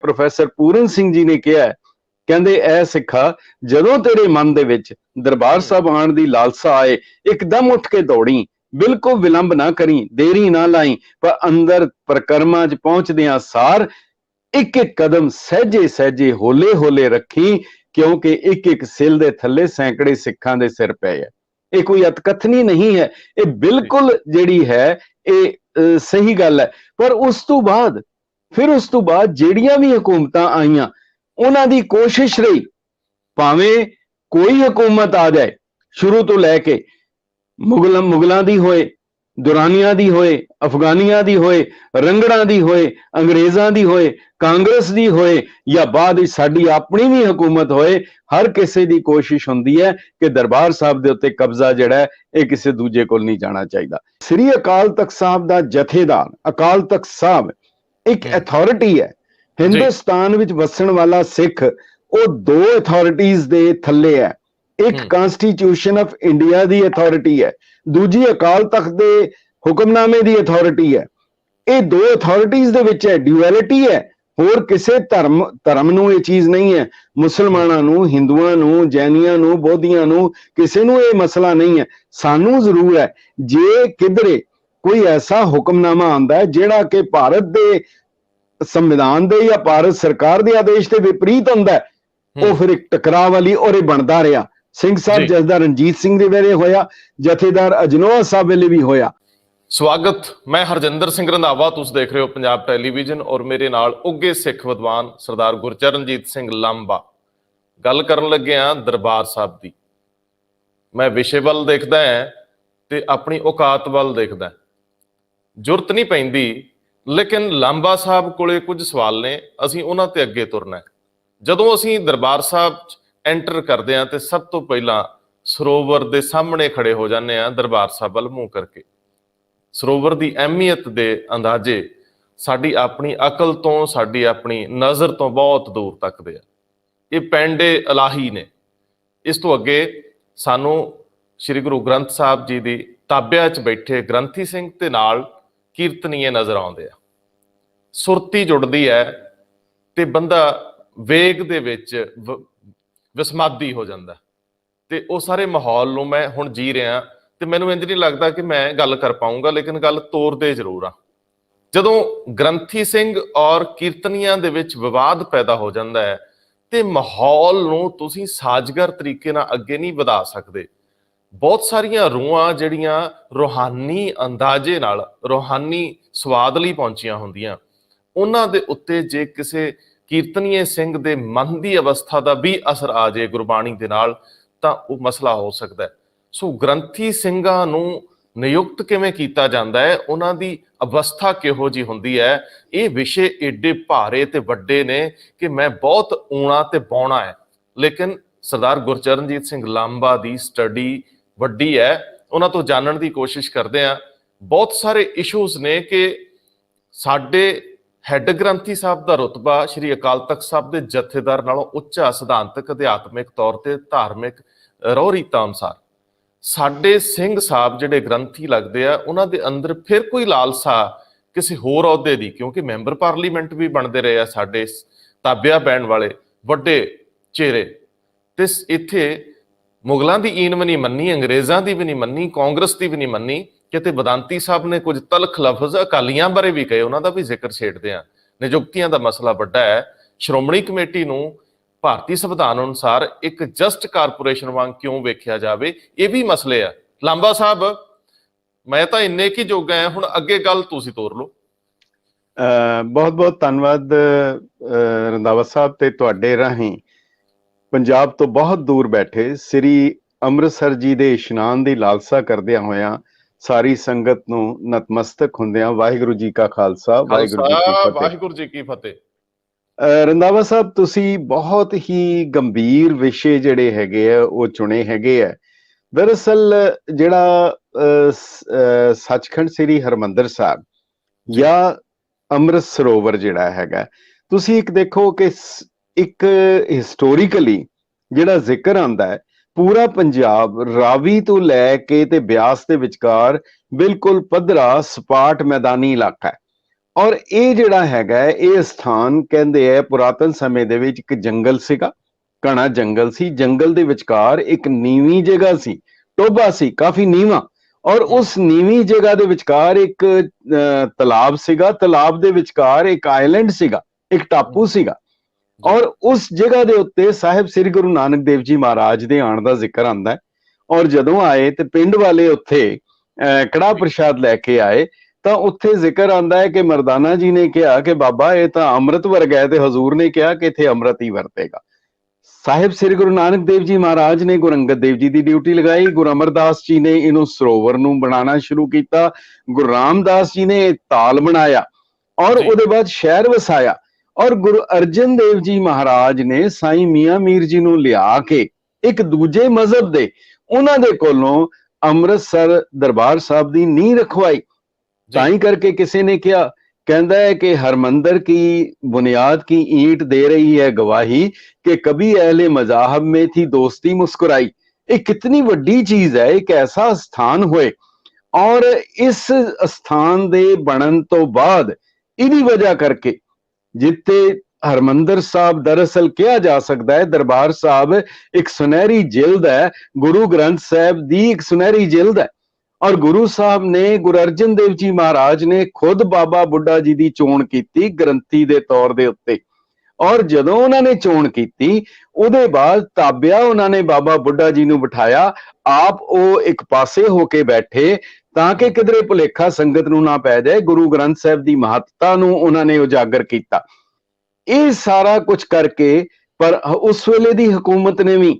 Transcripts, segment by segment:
Professor Puran Singh ji ने कहा है, कहते ऐ सिखा जदों तेरे मन दे विच दरबार साहब आण दी लालसा आए, एकदम उठ के दौड़ी, बिल्कुल विलंब ना करी, देरी ना लाई, पर अंदर परिक्रमा च पहुंचदियां सार एक एक कदम सहजे सहजे होले होले रखी, क्योंकि एक एक सिल दे थले सैकड़े सिखां दे सिर पे है। ये कोई अतकथनी नहीं है, ये बिल्कुल जिहड़ी है ये सही गल है। पर उस तो बाद फिर उस तो बाद जिहड़ियां भी हुकूमतां आईयां उन्हां दी कोशिश रही, भावें कोई हुकूमत आ जाए शुरू तो लैके मुगलों की होए, दुरानिया की होए, अफगानिया की होए, रंगड़ा की होए, अंग्रेज़ों की होए, कांग्रेस की होए, या बाद साडी अपनी भी हुकूमत होए, हर किसी की कोशिश होंदी है कि दरबार साहब के उत्ते कब्जा जिहड़ा है ये किसी दूजे कोल नहीं जाना चाहिए। श्री अकाल तख्त साहब का जथेदार अकाल तख्त साहब एक अथॉरिटी है। हिंदुस्तान विच वसण वाला सिख वो दो अथॉरिटीज दे थल्ले है। एक constitution of India the authority है, दूजी अकाल तख्त दे हुक्मनामे दी अथॉरिटी है। ये दो अथॉरिटीज दे विच है, ड्यूअलिटी है। होर किसे धर्म नूं ये चीज नहीं है। मुसलमानां नूं, हिंदुआं नूं, जैनियां नूं, बौद्धियां नूं किसे नूं ये मसला नहीं है। सानू जरूर है जे किधरे कोई ऐसा हुक्मनामा आंदा है जिहड़ा कि भारत दे संविधान दे या भारत सरकार दे आदेश के विपरीत होंदा है, वो फिर एक टकराव वाली और बनता रहा। सिंह साहब जसदार रणजीत सिंह दे वेले होया, जथेदार अजनोआ साहब वेले भी होया। स्वागत, मैं हरजिंदर सिंह रंधावा, तुस देख रहे हो पंजाब टैलीविजन और मेरे नाल उगे सिख विद्वान सरदार गुरचरणजीत सिंह लांबा। गल करन लगे हां दरबार साहब दी। मैं विषय वल देखदा है ते अपनी औकात वल देखदा। जुरत नहीं पैंदी, लेकिन लांबा साहब कोले कुछ सवाल ने, असीं उन्हां ते अगे तुरना है। जदों असीं दरबार साहब एंटर करते हैं तो सब तो पहला सरोवर के सामने खड़े हो जाते हैं दरबार साहब वाल मूँह करके। सरोवर की अहमियत के अंदाजे साड़ी अपनी अकल तो, साड़ी अपनी नज़र तो बहुत दूर तक दे। ये पैंडे इलाही ने। इस तो अगे सानू श्री गुरु ग्रंथ साहब जी की ताबिया च बैठे ग्रंथी सिंह ते नाल कीर्तनीय नज़र आउंदे आ। सुरती जुड़दी है ते बंदा वेग दे विच विसमादी हो जाता। तो वो सारे माहौल नूं मैं हुण जी रहा तो मैनूं इंज नहीं लगता कि मैं गल कर पाऊंगा, लेकिन गल तोरदे जरूर आ। जदों ग्रंथी सिंह और कीर्तनियां दे विच विवाद पैदा हो जाता है तो माहौल नूं तुसीं साजगर तरीके नाल अगे नहीं वधा सकते। बहुत सारियां रूहां जिहड़ियां रूहानी अंदाजे नाल रूहानी स्वाद लई पहुंचियां हुंदियां, उन्हां दे उत्ते जे किसे कीर्तनीय सिंह दे मन की अवस्था का भी असर आ जाए गुरबाणी दे नाल तां वो मसला हो सकता है। सो ग्रंथी सिंघां नूं नियुक्त किवें कीता जांदा है, उन्हां दी अवस्था किहो जी हुंदी है, ये विषय एडे भारे ते वड्डे ने कि मैं बहुत ऊणा ते बौणा है। लेकिन सरदार गुरचरणजीत सिंह लांबा दी स्टडी वड्डी है, उन्हां तो जानन दी कोशिश करदे आ। बहुत सारे इशूज ने कि साडे हैड ग्रंथी साहब का रुतबा श्री अकाल तख्त साहब के जथेदार नालों उच्चा सिद्धांतक अध्यात्मिक तौर पर धार्मिक रौह रीतां अनुसार। साडे सिंह साहब जिहड़े ग्रंथी लगते हैं उन्हां दे अंदर फिर कोई लालसा किसी होर अहुदे दी, क्योंकि मैंबर पार्लीमेंट भी बनते रहे हैं साडे ताबिया पैण वाले वड्डे चेहरे। ते इत्थे मुगलों की ईन भी नहीं मन्नी, अंग्रेज़ों की भी नहीं मन्नी, कांग्रेस की भी नहीं मन्नी। किते वेदांती साहब ने कुछ तलख लफज अकालियां बारे भी कहे, उन्होंने भी जिक्र छेड़ते हैं। नियुक्तियां का मसला बड़ा है। श्रोमणी कमेटी नूं भारतीय संविधान अनुसार एक जस्ट कारपोरेशन वांग क्यों वेख्या जाए, ये भी मसले है। लांबा साहब, मैं तो इन्ने की जोगा है, हुण अगे गल तुसीं तोर लो। बहुत बहुत धन्यवाद रंधावा साहब ते तुहाडे राहीं पंजाब तो बहुत दूर बैठे श्री ਅੰਮ੍ਰਿਤਸਰ जी दे इशनान की लालसा करदियां होया सारी संगत नूं नतमस्तक हुंदियां वाहिगुरू जी का खालसा वाहिगुरू जी की फतेह। रंधावा साहब तुसी बहुत ही गंभीर विषय जिहड़े हैगे आ वो चुने हैगे आ। दरअसल जिहड़ा सचखंड श्री हरमंदर साहब या अमृत सरोवर जिहड़ा हैगा, तुसी एक देखो कि एक हिस्टोरिकली जिहड़ा जिक्र आंदा है पूरा पंजाब रावी तो लैके ते ब्यास दे विचकार बिल्कुल पद्धरा सपाट मैदानी इलाका है। ਔਰ ਇਹ ਜਿਹੜਾ ਹੈਗਾ ਇਹ ਸਥਾਨ ਕਹਿੰਦੇ ਹੈ ਪੁਰਾਤਨ ਸਮੇਂ ਦੇ ਵਿੱਚ ਇੱਕ ਜੰਗਲ ਸੀਗਾ, ਘਣਾ ਜੰਗਲ ਸੀ। ਜੰਗਲ ਦੇ ਵਿਚਕਾਰ ਇੱਕ ਨੀਵੀਂ ਜਗ੍ਹਾ ਸੀ, ਟੋਭਾ ਸੀ ਕਾਫੀ ਨੀਵਾਂ, ਔਰ ਉਸ ਨੀਵੀਂ ਜਗ੍ਹਾ ਦੇ ਵਿਚਕਾਰ ਇੱਕ ਤਲਾਬ ਸੀਗਾ। ਤਲਾਬ ਦੇ ਵਿਚਕਾਰ ਇੱਕ ਆਈਲੈਂਡ ਸੀਗਾ, ਇੱਕ ਟਾਪੂ ਸੀਗਾ। ਔਰ ਉਸ ਜਗ੍ਹਾ ਦੇ ਉੱਤੇ ਸਾਹਿਬ ਸ੍ਰੀ ਗੁਰੂ ਨਾਨਕ ਦੇਵ ਜੀ ਮਹਾਰਾਜ ਦੇ ਆਉਣ ਦਾ ਜ਼ਿਕਰ ਆਉਂਦਾ ਹੈ। ਔਰ ਜਦੋਂ ਆਏ ਤੇ ਪਿੰਡ ਵਾਲੇ ਉੱਥੇ ਕੜਾਹ ਪ੍ਰਸ਼ਾਦ ਲੈ ਕੇ ਆਏ ਤਾਂ ਉੱਥੇ ਜ਼ਿਕਰ ਆਉਂਦਾ ਹੈ ਕਿ ਮਰਦਾਨਾ ਜੀ ਨੇ ਕਿਹਾ ਕਿ ਬਾਬਾ ਇਹ ਤਾਂ ਅੰਮ੍ਰਿਤ ਵਰਗਾ ਹੈ, ਤੇ ਹਜ਼ੂਰ ਨੇ ਕਿਹਾ ਕਿ ਇੱਥੇ ਅੰਮ੍ਰਿਤ ਹੀ ਵਰਤੇਗਾ। ਸਾਹਿਬ ਸ੍ਰੀ ਗੁਰੂ ਨਾਨਕ ਦੇਵ ਜੀ ਮਹਾਰਾਜ ਨੇ ਗੁਰੂ ਅੰਗਦ ਦੇਵ ਜੀ ਦੀ ਡਿਊਟੀ ਲਗਾਈ। ਗੁਰੂ ਅਮਰਦਾਸ ਜੀ ਨੇ ਇਹਨੂੰ ਸਰੋਵਰ ਨੂੰ ਬਣਾਉਣਾ ਸ਼ੁਰੂ ਕੀਤਾ। ਗੁਰੂ ਰਾਮਦਾਸ ਜੀ ਨੇ ਤਾਲ ਬਣਾਇਆ ਔਰ ਉਹਦੇ ਬਾਅਦ ਸ਼ਹਿਰ ਵਸਾਇਆ। ਔਰ ਗੁਰੂ ਅਰਜਨ ਦੇਵ ਜੀ ਮਹਾਰਾਜ ਨੇ ਸਾਈਂ ਮੀਆਂ ਮੀਰ ਜੀ ਨੂੰ ਲਿਆ ਕੇ ਇੱਕ ਦੂਜੇ ਮਜ਼ਹਬ ਦੇ ਉਹਨਾਂ ਦੇ ਕੋਲੋਂ ਅੰਮ੍ਰਿਤਸਰ ਦਰਬਾਰ ਸਾਹਿਬ ਦੀ ਨੀਂਹ ਰਖਵਾਈ। ਤਾਂ ਹੀ ਕਰਕੇ ਕਿਸੇ ਨੇ ਕਿਹਾ, कहता है कि हरमंदर की बुनियाद की ईंट दे रही है गवाही कि कभी अहले मजाहब में थी दोस्ती मुस्कुराई। ये कितनी वड्डी चीज है, एक ऐसा स्थान होए और इस स्थान दे बनन तो बाद इदी वजह करके जिथे हरमंदर साहब दरअसल कहा जा सकता है दरबार साहब एक सुनहरी जिल्द है, गुरु ग्रंथ साहब दी एक सुनहरी जिल्द है। और गुरु साहब ने गुरु अर्जन देव जी महाराज ने खुद बाबा बुड्ढा जी की चोण की ग्रंथी के तौर के उत्ते। और जदों उन्होंने चोण की उहदे बाद ताबिया उन्होंने बाबा बुड्ढा जी नूं बिठाया, आप वो एक पासे होके बैठे ताकि किधरे भुलेखा संगत नूं ना पै जाए। गुरु ग्रंथ साहब की महत्ता नूं उन्होंने उजागर किया। ये सारा कुछ करके पर उस वेले दी हुकूमत ने भी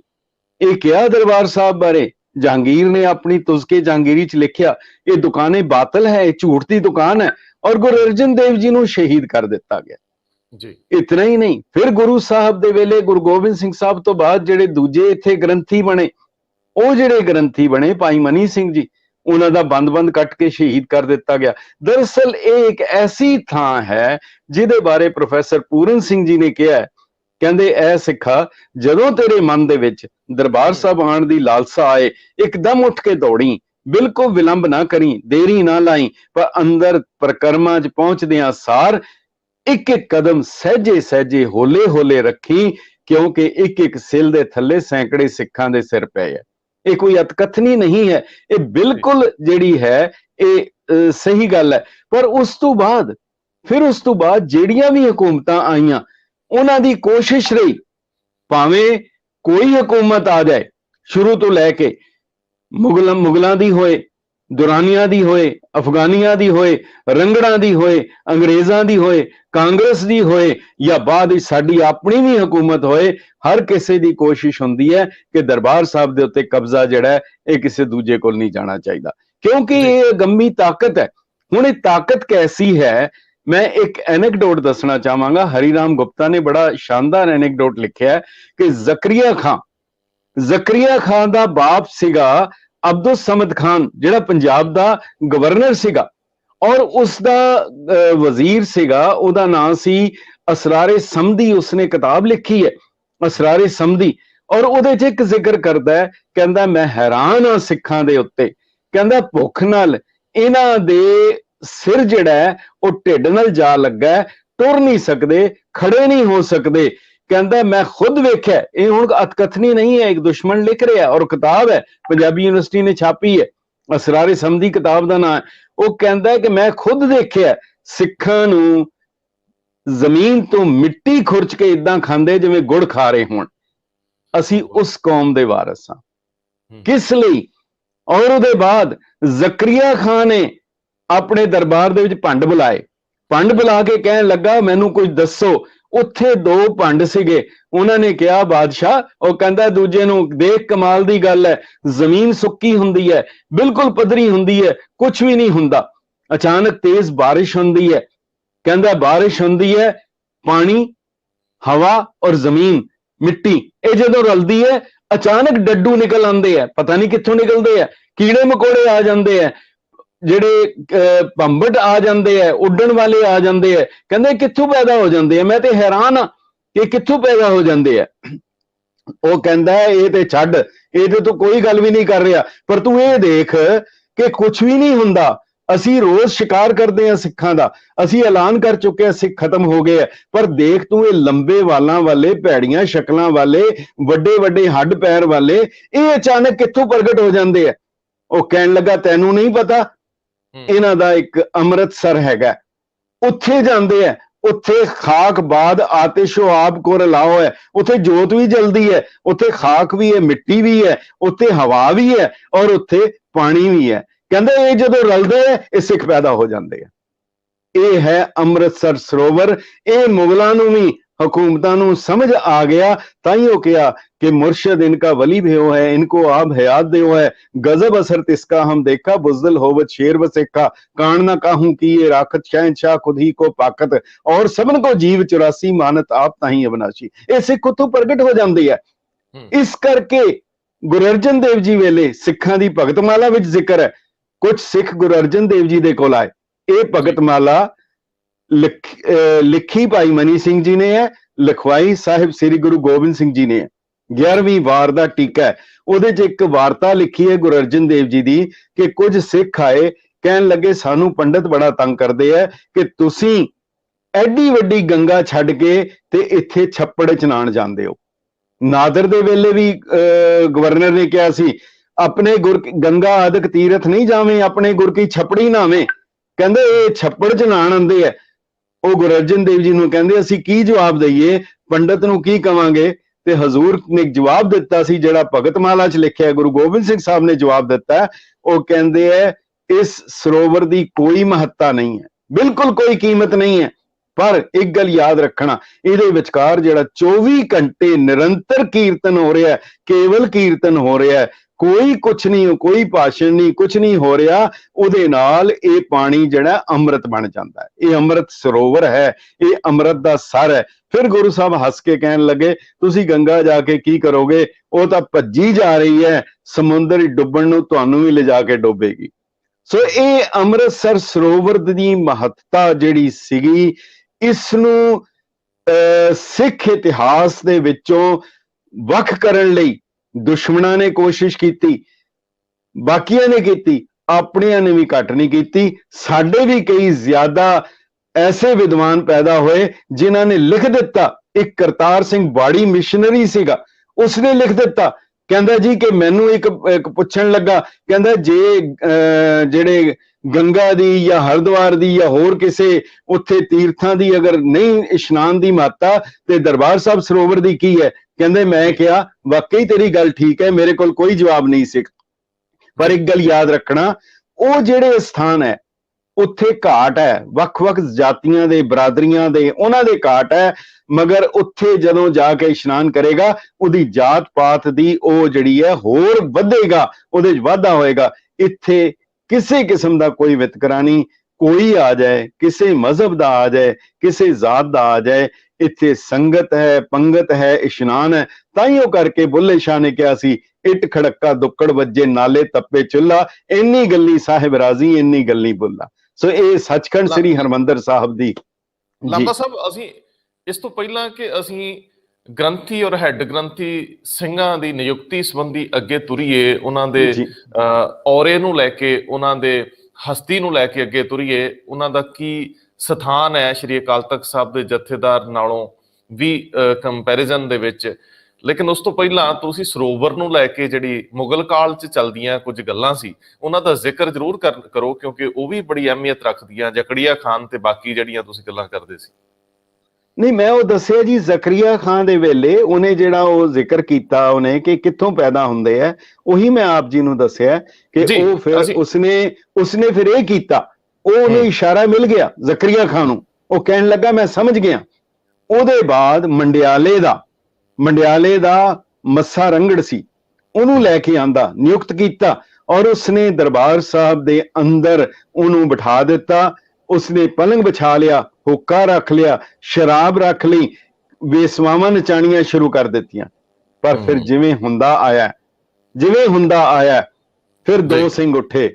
ये कहा दरबार साहब बारे। जहांगीर ने अपनी तुज़के जहांगीरी च लिखिया ये दुकानें बातल है, झूठ की दुकान है। और गुरु अर्जन देव जी नूं शहीद कर दिता गया जी। इतना ही नहीं, फिर गुरु साहब दे वेले गुरु गोबिंद सिंह साहब तो बाद जिहड़े दूजे इत्थे ग्रंथी बने, वो जिहड़े ग्रंथी बने भाई मनी सिंह जी, उन्हां दा बंद कट के शहीद कर दिता गया। दरअसल ये एक ऐसी थां है जिहदे बारे प्रोफैसर पूरन सिंह जी ने कहा है, कहंदे ऐ सिखा जदों तेरे मन दे विच दरबार साहब आण दी लालसा आए एकदम उठ के दौड़ी, बिल्कुल विलंब ना करी, देरी ना लाई, पर अंदर परकरमा च पहुंचदियां सार एक एक कदम सहजे सहजे होले होले रखी, क्योंकि एक एक सिल दे थल्ले सैकड़े सिखां दे सिर पे है। ये कोई अतकथनी नहीं है, ये बिल्कुल जिहड़ी है ये सही गल है। पर उस तो बाद फिर उस तो बाद जिहड़ियां भी हुकूमतां आईयां उन्हां दी कोशिश रही, भावें कोई हुकूमत आ जाए शुरू तो लैके मुगलों दी होए, दुरानियां दी होए, अफगानियां दी होए, रंगड़ां दी होए, अंग्रेज़ां दी होए, कांग्रेस दी होए या बाद साडी अपनी भी हुकूमत होए, हर किसी दी कोशिश हुंदी है कि दरबार साहब दे उत्ते कब्जा जिहड़ा है ये किसी दूजे कोल नहीं जाना चाहिए, क्योंकि ये गंमी ताकत है। हुण ये ताकत कैसी है, मैं एक एनेक्डोट दसना चाहांगा। हरिराम गुप्ता ने बड़ा शानदार एनेक्डोट लिखा है कि जकरिया खान दा बाप सीगा अब्दुल समद खान जिहड़ा पंजाब दा गवर्नर सीगा, और उसदा वजीर सीगा, उहदा नाम सी असरारे समदी। उसने किताब लिखी है असरारे समदी, और उहदे च एक जिक्र करदा है, कहंदा मैं हैरान हां सिखां दे उत्ते, कहंदा भुख नाल इन्हां दे सिर जिहड़ा है वो ढिड नाल जा लगा है, टुर नहीं सकदे, खड़े नहीं हो सकदे। कहंदा मैं खुद वेख्या, ये हुण अतकथनी नहीं है, एक दुश्मन लिख रहा है और किताब है पंजाबी यूनिवर्सिटी ने छापी है, असरारे समदी किताब का नाम है। वो कहंदा है कि मैं खुद देखिया सिखां नूं जमीन तो मिट्टी खुरच के इदां खांदे जिवें गुड़ खा रहे होण। असीं उस कौम दे वारिस हां, किस लई? और उहदे बाद जकरिया खान ने अपने दरबार दे विच भंड बुलाए, भंड बुला के कहन लगा मैनू कुछ दसो। उत्थे दो भंड सीगे, उन्होंने कहा बादशाह, वो कहंदा दूजे नूं देख कमाल दी गल है, जमीन सुक्की हुंदी है, बिल्कुल पधरी हुंदी है, कुछ भी नहीं हुंदा, अचानक तेज बारिश हुंदी है। कहंदा बारिश हुंदी है, पानी, हवा और जमीन मिट्टी ये जदों रलदी है अचानक डड्डू निकल आंदे है, पता नहीं कित्थों निकलदे है, कीड़े मकोड़े आ जांदे है, ਜਿਹੜੇ ਭੰਬਟ आ जाते हैं, उड्डण वाले आ जाते हैं। कहते कित्थों पैदा हो जाते हैं? मैं तो हैरान हाँ कि कित्थों पैदा हो जाते हैं। वो कहता है ये तो छड्ड, ये तो तू कोई गल भी नहीं कर रहा, पर तू ये देख कि कुछ भी नहीं हुंदा, ਅਸੀਂ ਰੋਜ਼ ਸ਼ਿਕਾਰ ਕਰਦੇ ਹਾਂ ਸਿੱਖਾਂ ਦਾ, ਅਸੀਂ ਐਲਾਨ ਕਰ ਚੁੱਕੇ ਹਾਂ ਸਿੱਖ ਖਤਮ ਹੋ ਗਏ ਆ, ਪਰ ਦੇਖ ਤੂੰ ਇਹ ਲੰਬੇ ਵਾਲਾਂ ਵਾਲੇ, ਭੈੜੀਆਂ ਸ਼ਕਲਾਂ ਵਾਲੇ, ਵੱਡੇ ਵੱਡੇ ਹੱਡ ਪੈਰ ਵਾਲੇ, ਇਹ ਅਚਾਨਕ ਕਿੱਥੋਂ ਪ੍ਰਗਟ ਹੋ ਜਾਂਦੇ ਆ। ਉਹ ਕਹਿਣ ਲੱਗਾ ਤੈਨੂੰ ਨਹੀਂ ਪਤਾ, ਇਹਨਾਂ ਦਾ ਇੱਕ ਅੰਮ੍ਰਿਤਸਰ ਹੈਗਾ, ਉੱਥੇ ਜਾਂਦੇ ਆ, ਉੱਥੇ ਖਾਕ ਬਾਦ ਆਤਿਸ਼ੋ ਆਪ ਕੋ ਰਲਾਓ ਹੈ, ਉੱਥੇ ਜੋਤ ਵੀ ਜਲਦੀ ਹੈ, ਉੱਥੇ ਖਾਕ ਵੀ ਹੈ, ਮਿੱਟੀ ਵੀ ਹੈ, ਉੱਥੇ ਹਵਾ ਵੀ ਹੈ, ਔਰ ਉੱਥੇ ਪਾਣੀ ਵੀ ਹੈ। ਕਹਿੰਦੇ ਇਹ ਜਦੋਂ ਰਲਦੇ ਆ ਇਹ ਸਿੱਖ ਪੈਦਾ ਹੋ ਜਾਂਦੇ ਆ। ਇਹ ਹੈ ਅੰਮ੍ਰਿਤਸਰ ਸਰੋਵਰ। ਇਹ ਮੁਗਲਾਂ ਨੂੰ ਵੀ, हुकूमतां नूं समझ आ गया, ताइयों किया कि मुर्शद इनका वली भी हो है, इनको आप हयात दे है, गजब असर तिसका हम देखा, बुज़दिल होवत शेर बसेखा, कान ना काहूं की ये राखत शहनशाह खुद ही को पाकत, और सबन को जीव 84 मानत आप ताही अविनाशी। ये सिख उत्थों प्रगट हो जाती है। इस करके गुरु अर्जन देव जी वेले सिखां दी भगतमाला विच जिक्र है, कुछ सिख गुरु अर्जन देव जी दे कोल आए, ये भगतमाला लिखी भाई मनी सिंह जी ने है, लिखवाई साहिब श्री गुरु गोबिंद सिंह जी ने है। 11वीं वार का टीका है, ਉਹਦੇ ਚ ਇੱਕ ਵਾਰਤਾ ਲਿਖੀ ਹੈ ਗੁਰੂ ਅਰਜਨ ਦੇਵ ਜੀ ਦੀ ਕਿ ਕੁਝ ਸਿੱਖ ਆਏ, ਕਹਿਣ ਲੱਗੇ ਸਾਨੂੰ ਪੰਡਤ ਬੜਾ ਤੰਗ ਕਰਦੇ ਆ ਕਿ ਤੁਸੀਂ ਐਡੀ ਵੱਡੀ ਗੰਗਾ ਛੱਡ ਕੇ ਤੇ ਇੱਥੇ ਛੱਪੜ ਚਨਾਣ ਜਾਂਦੇ ਹੋ। ਨਾਦਰ ਦੇ ਵੇਲੇ ਵੀ ਗਵਰਨਰ ਨੇ ਕਿਹਾ ਸੀ ਆਪਣੇ ਗੁਰ ਗੰਗਾ ਆਦਿਕ ਤੀਰਥ ਨਹੀਂ ਜਾਵੇਂ, ਆਪਣੇ ਗੁਰ ਕੀ ਛੱਪੜੀ ਨਾਵੇਂ। ਕਹਿੰਦੇ ਇਹ ਛੱਪੜ ਚਨਾਣ ਆਉਂਦੇ ਆ। ਉਹ ਗੁਰੂ ਅਰਜਨ ਦੇਵ ਜੀ ਨੂੰ ਕਹਿੰਦੇ ਅਸੀਂ ਕੀ ਜਵਾਬ ਦਈਏ, ਪੰਡਤ ਨੂੰ ਕੀ ਕਵਾਂਗੇ। ਤੇ ਹਜ਼ੂਰ ਨੇ ਜਵਾਬ ਦਿੱਤਾ ਸੀ, ਜਿਹੜਾ ਭਗਤਮਾਲਾ ਚ ਲਿਖਿਆ ਗੁਰੂ ਗੋਬਿੰਦ ਸਿੰਘ ਸਾਹਿਬ ਨੇ ਜਵਾਬ ਦਿੱਤਾ। ਉਹ ਕਹਿੰਦੇ ਹੈ ਇਸ ਸਰੋਵਰ ਦੀ ਕੋਈ ਮਹੱਤਤਾ ਨਹੀਂ ਹੈ, ਬਿਲਕੁਲ ਕੋਈ ਕੀਮਤ ਨਹੀਂ ਹੈ, ਪਰ ਇੱਕ ਗੱਲ ਯਾਦ ਰੱਖਣਾ, ਇਹਦੇ ਵਿਚਕਾਰ ਜਿਹੜਾ 24 ਘੰਟੇ ਨਿਰੰਤਰ ਕੀਰਤਨ ਹੋ ਰਿਹਾ, ਕੇਵਲ ਕੀਰਤਨ ਹੋ ਰਿਹਾ, ਕੋਈ ਕੁਛ ਨਹੀਂ, ਕੋਈ ਭਾਸ਼ਣ ਨਹੀਂ, ਕੁਛ ਨਹੀਂ ਹੋ ਰਿਹਾ, ਉਹਦੇ ਨਾਲ ਇਹ ਪਾਣੀ ਜਿਹੜਾ ਅੰਮ੍ਰਿਤ ਬਣ ਜਾਂਦਾ ਹੈ। ਇਹ ਅੰਮ੍ਰਿਤ ਸਰੋਵਰ ਹੈ, ਇਹ ਅੰਮ੍ਰਿਤ ਦਾ ਸਰ ਹੈ। ਫਿਰ ਗੁਰੂ ਸਾਹਿਬ ਹੱਸ ਕੇ ਕਹਿਣ ਲੱਗੇ ਤੁਸੀਂ ਗੰਗਾ ਜਾ ਕੇ ਕੀ ਕਰੋਗੇ, ਉਹ ਤਾਂ ਭੱਜੀ ਜਾ ਰਹੀ ਹੈ, ਸਮੁੰਦਰ ਡੁੱਬਣ ਨੂੰ ਤੁਹਾਨੂੰ ਵੀ ਲਿਜਾ ਕੇ ਡੋਬੇਗੀ। ਸੋ ਇਹ ਅੰਮ੍ਰਿਤਸਰ ਸਰੋਵਰ ਦੀ ਮਹੱਤਤਾ ਜਿਹੜੀ ਸੀਗੀ, ਇਸ ਨੂੰ ਸਿੱਖ ਇਤਿਹਾਸ ਦੇ ਵਿੱਚੋਂ ਵੱਖ ਕਰਨ ਲਈ ਦੁਸ਼ਮਣਾਂ ਨੇ ਕੋਸ਼ਿਸ਼ ਕੀਤੀ, ਬਾਕੀਆਂ ਨੇ ਕੀਤੀ, ਆਪਣਿਆਂ ਨੇ ਵੀ ਘੱਟ ਨਹੀਂ ਕੀਤੀ। ਸਾਡੇ ਵੀ ਕਈ ਜ਼ਿਆਦਾ ਐਸੇ ਵਿਦਵਾਨ ਪੈਦਾ ਹੋਏ ਜਿਨ੍ਹਾਂ ਨੇ ਲਿਖ ਦਿੱਤਾ। ਇੱਕ ਕਰਤਾਰ ਸਿੰਘ ਬਾੜੀ ਮਿਸ਼ਨਰੀ ਸੀਗਾ, ਉਸਨੇ ਲਿਖ ਦਿੱਤਾ, ਕਹਿੰਦਾ ਜੀ ਕਿ ਮੈਨੂੰ ਇੱਕ ਪੁੱਛਣ ਲੱਗਾ, ਕਹਿੰਦਾ ਜੇ ਜਿਹੜੇ ਗੰਗਾ ਦੀ ਜਾਂ ਹਰਿਦੁਆਰ ਦੀ ਜਾਂ ਹੋਰ ਕਿਸੇ ਉੱਥੇ ਤੀਰਥਾਂ ਦੀ ਅਗਰ ਨਹੀਂ ਇਸ਼ਨਾਨ ਦੀ ਮਹੱਤਤਾ ਤੇ ਦਰਬਾਰ ਸਾਹਿਬ ਸਰੋਵਰ ਦੀ ਕੀ ਹੈ। ਕਹਿੰਦੇ ਮੈਂ ਕਿਹਾ ਵਾਕਈ ਤੇਰੀ ਗੱਲ ਠੀਕ ਹੈ, ਮੇਰੇ ਕੋਲ ਕੋਈ ਜਵਾਬ ਨਹੀਂ ਸੀ, ਪਰ ਇੱਕ ਗੱਲ ਯਾਦ ਰੱਖਣਾ, ਉਹ ਜਿਹੜੇ ਸਥਾਨ ਹੈ ਉੱਥੇ ਘਾਟ ਹੈ, ਵੱਖ-ਵੱਖ ਜਾਤੀਆਂ ਦੇ, ਬਰਾਦਰੀਆਂ ਦੇ, ਉਹਨਾਂ ਦੇ ਘਾਟ ਹੈ, ਮਗਰ ਉੱਥੇ ਜਦੋਂ ਜਾ ਕੇ ਇਸ਼ਨਾਨ ਕਰੇਗਾ ਉਹਦੀ ਜਾਤ ਪਾਤ ਦੀ ਉਹ ਜਿਹੜੀ ਹੈ ਹੋਰ ਵਧੇਗਾ, ਉਹਦੇ 'ਚ ਵਾਧਾ ਹੋਏਗਾ। ਇੱਥੇ ਕਿਸੇ ਕਿਸਮ ਦਾ ਕੋਈ ਵਿਤਕਰਾ ਨਹੀਂ, ਕੋਈ ਆ ਜਾਏ, ਕਿਸੇ ਮਜ਼ਹਬ ਦਾ ਆ ਜਾਏ, ਕਿਸੇ ਜ਼ਾਤ ਦਾ ਆ ਜਾਏ, ਇੱਥੇ ਸੰਗਤ ਹੈ, ਪੰਗਤ ਹੈ, ਇਸ਼ਨਾਨ ਹੈ। ਤਾਈਓ ਕਰਕੇ ਬੁੱਲੇ ਸ਼ਾਹ ਨੇ ਕਿਹਾ ਸੀ ਇੱਟ ਖੜੱਕਾ ਦੁੱਕੜ ਵੱਜੇ ਨਾਲੇ ਤੱਪੇ ਚੁੱਲਾ, ਇੰਨੀ ਗੱਲੀ ਸਾਹਿਬ ਰਾਜ਼ੀ ਇੰਨੀ ਗੱਲੀ ਬੁੱਲਾ। ਸੋ ਇਹ ਸੱਚਖੰਡ ਸ੍ਰੀ ਹਰਮੰਦਰ ਸਾਹਿਬ ਦੀ। ਲਾਂਬਾ ਸਾਹਿਬ, ਅਸੀਂ ਇਸ ਤੋਂ ਪਹਿਲਾਂ ਕਿ ਅਸੀਂ ਗ੍ਰੰਥੀ ਔਰ ਹੈੱਡ ਗ੍ਰੰਥੀ ਸਿੰਘਾਂ ਦੀ ਨਿਯੁਕਤੀ ਸੰਬੰਧੀ ਅੱਗੇ ਤੁਰੀਏ, ਉਹਨਾਂ ਦੇ ਔਰੇ ਨੂੰ ਲੈ ਕੇ, ਉਹਨਾਂ ਦੇ ਹਸਤੀ ਨੂੰ ਲੈ ਕੇ ਅੱਗੇ ਤੁਰੀਏ, ਉਹਨਾਂ ਦਾ ਕੀ ਸਥਾਨ ਹੈ ਸ਼੍ਰੀ ਅਕਾਲ ਤਖਤ ਸਾਹਿਬ ਦੇ ਜਥੇਦਾਰ ਨਾਲੋਂ ਵੀ ਕੰਪੈਰੀਜ਼ਨ ਦੇ ਵਿੱਚ। ਲੇਕਿਨ ਉਸ ਤੋਂ ਪਹਿਲਾਂ ਤੁਸੀਂ ਸਰੋਵਰ ਨੂੰ ਲੈ ਕੇ ਜਿਹੜੀ ਮੁਗਲ ਕਾਲ 'ਚ ਚੱਲਦੀਆਂ ਕੁਝ ਗੱਲਾਂ ਸੀ, ਉਹਨਾਂ ਦਾ ਜ਼ਿਕਰ ਜ਼ਰੂਰ ਕਰੋ, ਕਿਉਂਕਿ ਉਹ ਵੀ ਬੜੀ ਅਹਿਮੀਅਤ ਰੱਖਦੀਆਂ। ਜ਼ਕਰੀਆ ਖਾਨ ਤੇ ਬਾਕੀ ਜਿਹੜੀਆਂ ਤੁਸੀਂ ਗੱਲਾਂ ਕਰਦੇ ਸੀ। ਨਹੀਂ, ਮੈਂ ਉਹ ਦੱਸਿਆ ਜੀ, ਜ਼ਕਰੀਆ ਖਾਨ ਦੇ ਵੇਲੇ ਉਹਨੇ ਜਿਹੜਾ ਉਹ ਜ਼ਿਕਰ ਕੀਤਾ ਉਹਨੇ ਕਿ ਕਿੱਥੋਂ ਪੈਦਾ ਹੁੰਦੇ ਆ, ਉਹੀ ਮੈਂ ਆਪ ਜੀ ਨੂੰ ਦੱਸਿਆ ਕਿ ਉਹ ਫਿਰ ਉਸਨੇ ਫਿਰ ਇਹ ਕੀਤਾ, ਉਹਨੂੰ ਇਸ਼ਾਰਾ ਮਿਲ ਗਿਆ ਜ਼ਕਰੀਆ ਖਾਨ ਨੂੰ, ਉਹ ਕਹਿਣ ਲੱਗਾ ਮੈਂ ਸਮਝ ਗਿਆ। ਉਹਦੇ ਬਾਅਦ ਮੰਡਿਆਲੇ ਦਾ ਮੱਸਾ ਰੰਗੜ ਸੀ, ਉਹਨੂੰ ਲੈ ਕੇ ਆਂਦਾ, ਨਿਯੁਕਤ ਕੀਤਾ, ਔਰ ਉਸਨੇ ਦਰਬਾਰ ਸਾਹਿਬ ਦੇ ਅੰਦਰ ਉਹਨੂੰ ਬਿਠਾ ਦਿੱਤਾ। ਉਸਨੇ ਪਲੰਗ ਵਿਛਾ ਲਿਆ, ਹੁੱਕਾ ਰੱਖ ਲਿਆ, ਸ਼ਰਾਬ ਰੱਖ ਲਈ, ਵੇਸਵਾਵਾਂ ਨਚਾਣੀਆਂ ਸ਼ੁਰੂ ਕਰ ਦਿੱਤੀਆਂ। ਪਰ ਫਿਰ ਜਿਵੇਂ ਹੁੰਦਾ ਆਇਆ ਫਿਰ ਦੋ ਸਿੰਘ ਉੱਠੇ।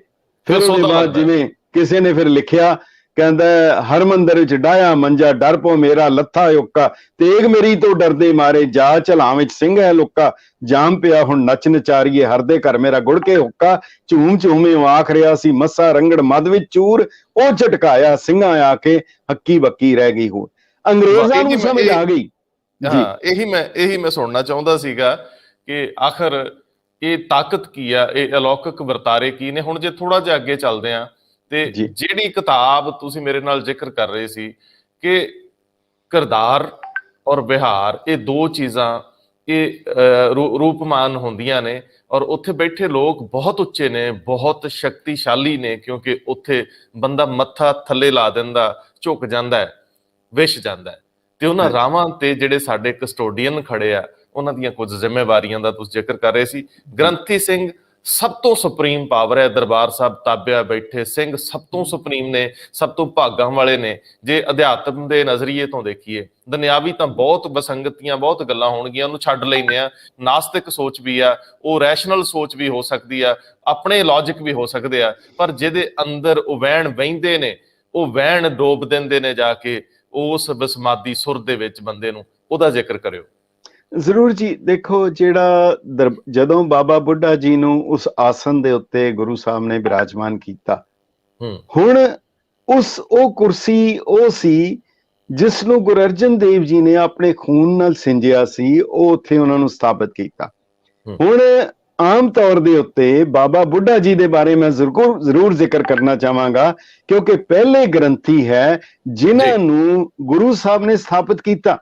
ਫਿਰ ਉਹਦੇ ਬਾਅਦ ਜਿਵੇਂ ਕਿਸੇ ਨੇ ਫਿਰ ਲਿਖਿਆ ਕਹਿੰਦਾ ਹਰਮੰਦਰ ਵਿੱਚ ਡਾਇਆ ਮੰਜਾ ਡਰ ਪੋ ਮੇਰਾ ਲੱਥਾ ਓਕਾ, ਤੇਗ ਮੇਰੀ ਤੋਂ ਡਰਦੇ ਮਾਰੇ ਜਾ ਝਲਾਂ ਵਿੱਚ ਸਿੰਘ ਹੈ ਲੋਕਾ, ਜਾਮ ਪਿਆ ਹੁਣ ਨੱਚ ਨਚਾਰੀਏ ਹਰਦੇ ਘਰ ਮੇਰਾ ਗੁੜ ਕੇ ਹੁੱਕਾ, ਝੂਮ ਝੂਮੇ ਆਖ ਰਿਹਾ ਸੀ ਮੱਸਾ ਰੰਗੜ ਮਦ ਵਿੱਚ ਚੂਰ, ਉਹ ਝਟਕਾਇਆ ਸਿੰਘਾਂ ਆ ਕੇ ਹੱਕੀ ਬੱਕੀ ਰਹਿ ਗਈ ਹੋਰ। ਅੰਗਰੇਜ਼ਾਂ ਨੂੰ ਸਮਝ ਆ ਗਈ। ਹਾਂ, ਇਹੀ ਮੈਂ ਸੁਣਨਾ ਚਾਹੁੰਦਾ ਸੀਗਾ ਕਿ ਆਖਰ ਇਹ ਤਾਕਤ ਕੀ ਆ, ਇਹ ਅਲੌਕਿਕ ਵਰਤਾਰੇ ਕੀ ਨੇ। ਹੁਣ ਜੇ ਥੋੜਾ ਜਿਹਾ ਅੱਗੇ ਚੱਲਦੇ ਆ ਤੇ ਜਿਹੜੀ ਕਿਤਾਬ ਤੁਸੀਂ ਮੇਰੇ ਨਾਲ ਜ਼ਿਕਰ ਕਰ ਰਹੇ ਸੀ ਕਿ ਕਿਰਦਾਰ ਔਰ ਵਿਹਾਰ, ਇਹ ਦੋ ਚੀਜ਼ਾਂ ਇਹ ਰੂਪਮਾਨ ਹੁੰਦੀਆਂ ਨੇ, ਔਰ ਉੱਥੇ ਬੈਠੇ ਲੋਕ ਬਹੁਤ ਉੱਚੇ ਨੇ, ਬਹੁਤ ਸ਼ਕਤੀਸ਼ਾਲੀ ਨੇ, ਕਿਉਂਕਿ ਉੱਥੇ ਬੰਦਾ ਮੱਥਾ ਥੱਲੇ ਲਾ ਦਿੰਦਾ, ਝੁਕ ਜਾਂਦਾ ਹੈ, ਵਿਛ ਜਾਂਦਾ ਹੈ। ਤੇ ਉਹਨਾਂ ਰਾਵਾਂ ਤੇ ਜਿਹੜੇ ਸਾਡੇ ਕਸਟੋਡੀਅਨ ਖੜੇ ਆ, ਉਹਨਾਂ ਦੀਆਂ ਕੁਝ ਜ਼ਿੰਮੇਵਾਰੀਆਂ ਦਾ ਤੁਸੀਂ ਜ਼ਿਕਰ ਕਰ ਰਹੇ ਸੀ। ਗ੍ਰੰਥੀ ਸਿੰਘ ਸਭ ਤੋਂ ਸੁਪਰੀਮ ਪਾਵਰ ਹੈ, ਦਰਬਾਰ ਸਾਹਿਬ ਤਾਬਿਆ ਬੈਠੇ ਸਿੰਘ ਸਭ ਤੋਂ ਸੁਪਰੀਮ ਨੇ, ਸਭ ਤੋਂ ਭਾਗਾਂ ਵਾਲੇ ਨੇ। ਜੇ ਅਧਿਆਤਮ ਦੇ ਨਜ਼ਰੀਏ ਤੋਂ ਦੇਖੀਏ, ਦੁਨਿਆਵੀ ਤਾਂ ਬਹੁਤ ਵਸੰਗਤੀਆਂ, ਬਹੁਤ ਗੱਲਾਂ ਹੋਣਗੀਆਂ, ਉਹਨੂੰ ਛੱਡ ਲੈਂਦੇ ਆ। ਨਾਸਤਿਕ ਸੋਚ ਵੀ ਆ, ਉਹ ਰੈਸ਼ਨਲ ਸੋਚ ਵੀ ਹੋ ਸਕਦੀ ਆ, ਆਪਣੇ ਲੌਜਿਕ ਵੀ ਹੋ ਸਕਦੇ ਆ, ਪਰ ਜਿਹਦੇ ਅੰਦਰ ਉਹ ਵਹਿਣ ਵਹਿੰਦੇ ਨੇ, ਉਹ ਵਹਿਣ ਡੋਬ ਦਿੰਦੇ ਨੇ ਜਾ ਕੇ ਉਸ ਬਸਮਾਦੀ ਸੁਰ ਦੇ ਵਿੱਚ ਬੰਦੇ ਨੂੰ। ਉਹਦਾ ਜ਼ਿਕਰ ਕਰਿਓ। ਜ਼ਰੂਰ ਜੀ। ਦੇਖੋ, ਜਿਹੜਾ ਜਦੋਂ ਬਾਬਾ ਬੁੱਢਾ ਜੀ ਨੂੰ ਉਸ ਆਸਨ ਦੇ ਉੱਤੇ ਗੁਰੂ ਸਾਹਿਬ ਨੇ ਬਿਰਾਜਮਾਨ ਕੀਤਾ, ਹੁਣ ਉਹ ਕੁਰਸੀ ਉਹ ਸੀ ਜਿਸ ਨੂੰ ਗੁਰੂ ਅਰਜਨ ਦੇਵ ਜੀ ਨੇ ਆਪਣੇ ਖੂਨ ਨਾਲ ਸਿੰਜਿਆ ਸੀ, ਉਹ ਉੱਥੇ ਉਹਨਾਂ ਨੂੰ ਸਥਾਪਿਤ ਕੀਤਾ। ਹੁਣ ਆਮ ਤੌਰ ਦੇ ਉੱਤੇ ਬਾਬਾ ਬੁੱਢਾ ਜੀ ਦੇ ਬਾਰੇ ਮੈਂ ਜ਼ਰੂਰ ਜ਼ਿਕਰ ਕਰਨਾ ਚਾਹਾਂਗਾ, ਕਿਉਂਕਿ ਪਹਿਲੇ ਗ੍ਰੰਥੀ ਹੈ ਜਿਨ੍ਹਾਂ ਨੂੰ ਗੁਰੂ ਸਾਹਿਬ ਨੇ ਸਥਾਪਿਤ ਕੀਤਾ।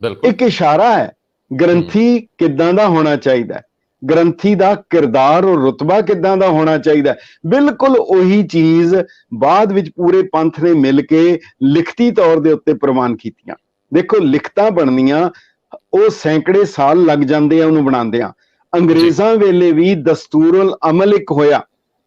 ਇੱਕ ਇਸ਼ਾਰਾ ਹੈ ਗ੍ਰੰਥੀ ਕਿੱਦਾਂ ਦਾ ਹੋਣਾ ਚਾਹੀਦਾ, ਗ੍ਰੰਥੀ ਦਾ ਕਿਰਦਾਰ ਔਰ ਰੁਤਬਾ ਕਿੱਦਾਂ ਦਾ ਹੋਣਾ ਚਾਹੀਦਾ। ਬਿਲਕੁਲ ਉਹੀ ਚੀਜ਼ ਬਾਅਦ ਵਿੱਚ ਪੂਰੇ ਪੰਥ ਨੇ ਮਿਲ ਕੇ ਲਿਖਤੀ ਤੌਰ ਦੇ ਉੱਤੇ ਪ੍ਰਵਾਨ ਕੀਤੀਆਂ। ਦੇਖੋ, ਲਿਖਤਾਂ ਬਣਨੀਆਂ ਉਹ ਸੈਂਕੜੇ ਸਾਲ ਲੱਗ ਜਾਂਦੇ ਆ ਉਹਨੂੰ ਬਣਾਉਂਦਿਆਂ। ਅੰਗਰੇਜ਼ਾਂ ਵੇਲੇ ਵੀ ਦਸਤੂਰੁਲ ਅਮਲ ਇੱਕ ਹੋਇਆ।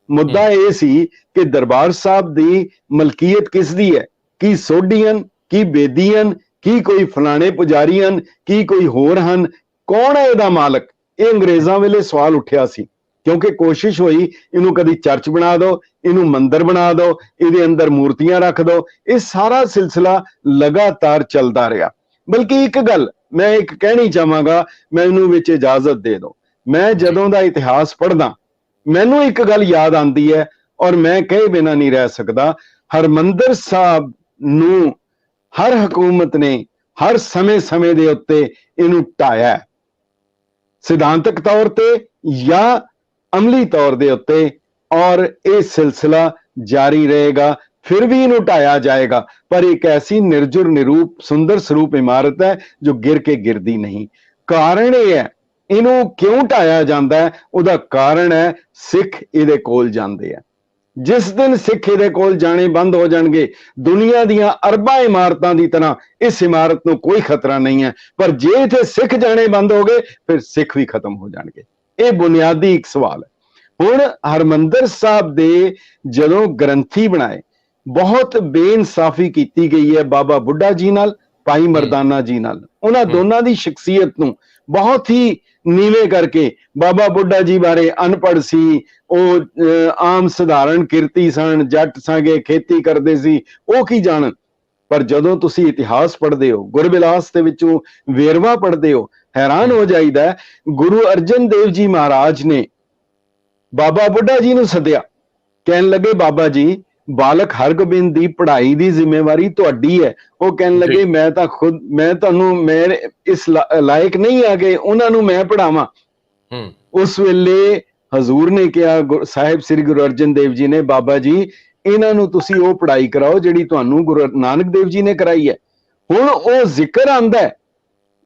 ਮੁੱਦਾ ਇਹ ਸੀ ਕਿ ਦਰਬਾਰ ਸਾਹਿਬ ਦੀ ਮਲਕੀਅਤ ਕਿਸ ਦੀ ਹੈ, ਕੀ ਸੋਢੀਅਨ, ਕੀ ਬੇਦੀਅਨ, ਕੀ ਕੋਈ ਫਲਾਣੇ ਪੁਜਾਰੀ ਹਨ, ਕੀ ਕੋਈ ਹੋਰ ਹਨ, ਕੌਣ ਹੈ ਇਹਦਾ ਮਾਲਕ? ਇਹ ਅੰਗਰੇਜ਼ਾਂ ਵੇਲੇ ਸਵਾਲ ਉੱਠਿਆ ਸੀ, ਕਿਉਂਕਿ ਕੋਸ਼ਿਸ਼ ਹੋਈ ਇਹਨੂੰ ਕਦੀ ਚਰਚ ਬਣਾ ਦਿਓ, ਇਹਨੂੰ ਮੰਦਿਰ ਬਣਾ ਦਿਓ, ਇਹਦੇ ਅੰਦਰ ਮੂਰਤੀਆਂ ਰੱਖ ਦਿਓ। ਇਹ ਸਾਰਾ ਸਿਲਸਿਲਾ ਲਗਾਤਾਰ ਚੱਲਦਾ ਰਿਹਾ। ਬਲਕਿ ਇੱਕ ਗੱਲ ਮੈਂ ਇੱਕ ਕਹਿਣੀ ਚਾਹਾਂਗਾ, ਮੈਨੂੰ ਵਿੱਚ ਇਜਾਜ਼ਤ ਦੇ ਦਿਓ। ਮੈਂ ਜਦੋਂ ਦਾ ਇਤਿਹਾਸ ਪੜ੍ਹਦਾ ਮੈਨੂੰ ਇੱਕ ਗੱਲ ਯਾਦ ਆਉਂਦੀ ਹੈ, ਔਰ ਮੈਂ ਕਹੇ ਬਿਨਾਂ ਨਹੀਂ ਰਹਿ ਸਕਦਾ। ਹਰਮੰਦਰ ਸਾਹਿਬ ਨੂੰ ਹਰ ਹਕੂਮਤ ਨੇ ਹਰ ਸਮੇਂ ਦੇ ਉੱਤੇ ਇਹਨੂੰ ਢਾਇਆ, ਸਿਧਾਂਤਕ ਤੌਰ ਤੇ ਜਾਂ ਅਮਲੀ ਤੌਰ ਦੇ ਉੱਤੇ, ਔਰ ਇਹ ਸਿਲਸਿਲਾ ਜਾਰੀ ਰਹੇਗਾ। ਫਿਰ ਵੀ ਇਹਨੂੰ ਢਾਇਆ ਜਾਏਗਾ, ਪਰ ਇੱਕ ਐਸੀ ਨਿਰਜੁਰ ਨਿਰੂਪ ਸੁੰਦਰ ਸਰੂਪ ਇਮਾਰਤ ਹੈ ਜੋ ਗਿਰ ਕੇ ਗਿਰਦੀ ਨਹੀਂ। ਕਾਰਨ ਇਹ ਹੈ, ਇਹਨੂੰ ਕਿਉਂ ਢਾਇਆ ਜਾਂਦਾ ਹੈ? ਉਹਦਾ ਕਾਰਨ ਹੈ ਸਿੱਖ ਇਹਦੇ ਕੋਲ ਜਾਂਦੇ ਆ। ਜਿਸ ਦਿਨ ਸਿੱਖ ਇਹਦੇ ਕੋਲ ਜਾਣੇ ਬੰਦ ਹੋ ਜਾਣਗੇ, ਦੁਨੀਆ ਦੀਆਂ ਅਰਬਾਂ ਇਮਾਰਤਾਂ ਦੀ ਤਰ੍ਹਾਂ ਇਸ ਇਮਾਰਤ ਨੂੰ ਕੋਈ ਖਤਰਾ ਨਹੀਂ ਹੈ, ਪਰ ਜੇ ਇੱਥੇ ਸਿੱਖ ਜਾਣੇ ਬੰਦ ਹੋ ਗਏ ਫਿਰ ਸਿੱਖ ਵੀ ਖਤਮ ਹੋ ਜਾਣਗੇ। ਇਹ ਬੁਨਿਆਦੀ ਇੱਕ ਸਵਾਲ ਹੈ। ਹੁਣ ਹਰਮੰਦਰ ਸਾਹਿਬ ਦੇ ਜਦੋਂ ਗ੍ਰੰਥੀ ਬਣਾਏ, ਬਹੁਤ ਬੇਇਨਸਾਫੀ ਕੀਤੀ ਗਈ ਹੈ ਬਾਬਾ ਬੁੱਢਾ ਜੀ ਨਾਲ, ਭਾਈ ਮਰਦਾਨਾ ਜੀ ਨਾਲ। ਉਹਨਾਂ ਦੋਨਾਂ ਦੀ ਸ਼ਖਸੀਅਤ ਨੂੰ ਬਹੁਤ ਹੀ ਨੀਵੇਂ ਕਰਕੇ, ਬਾਬਾ ਬੁੱਢਾ ਜੀ ਬਾਰੇ ਅਨਪੜ੍ਹ ਸੀ, ਉਹ ਆਮ ਸਧਾਰਨ ਕਿਰਤੀ ਸਨ, ਜੱਟ ਸਾਂਗੇ, ਖੇਤੀ ਕਰਦੇ ਸੀ, ਉਹ ਕੀ ਜਾਣਨ। ਪਰ ਜਦੋਂ ਤੁਸੀਂ ਇਤਿਹਾਸ ਪੜ੍ਹਦੇ ਹੋ, ਗੁਰਬਿਲਾਸ ਦੇ ਵਿੱਚੋਂ ਵੇਰਵਾ ਪੜ੍ਹਦੇ ਹੋ, ਹੈਰਾਨ ਹੋ ਜਾਈਦਾ। ਗੁਰੂ ਅਰਜਨ ਦੇਵ ਜੀ ਮਹਾਰਾਜ ਨੇ ਬਾਬਾ ਬੁੱਢਾ ਜੀ ਨੂੰ ਸੱਦਿਆ, ਕਹਿਣ ਲੱਗੇ ਬਾਬਾ ਜੀ, ਬਾਲਕ ਹਰਗੋਬਿੰਦ ਦੀ ਪੜ੍ਹਾਈ ਦੀ ਜ਼ਿੰਮੇਵਾਰੀ ਤੁਹਾਡੀ ਹੈ। ਉਹ ਕਹਿਣ ਲੱਗੇ ਮੈਂ ਇਸ ਲਾਇਕ ਨਹੀਂ ਆ ਕਿ ਉਹਨਾਂ ਨੂੰ ਮੈਂ ਪੜ੍ਹਾਵਾਂ। ਉਸ ਵੇਲੇ ਹਜ਼ੂਰ ਨੇ ਕਿਹਾ, ਸਾਹਿਬ ਸ੍ਰੀ ਗੁਰੂ ਅਰਜਨ ਦੇਵ ਜੀ ਨੇ, ਬਾਬਾ ਜੀ ਇਹਨਾਂ ਨੂੰ ਤੁਸੀਂ ਉਹ ਪੜ੍ਹਾਈ ਕਰਾਓ ਜਿਹੜੀ ਤੁਹਾਨੂੰ ਗੁਰੂ ਨਾਨਕ ਦੇਵ ਜੀ ਨੇ ਕਰਾਈ ਹੈ। ਹੁਣ ਉਹ ਜ਼ਿਕਰ ਆਂਦਾ ਹੈ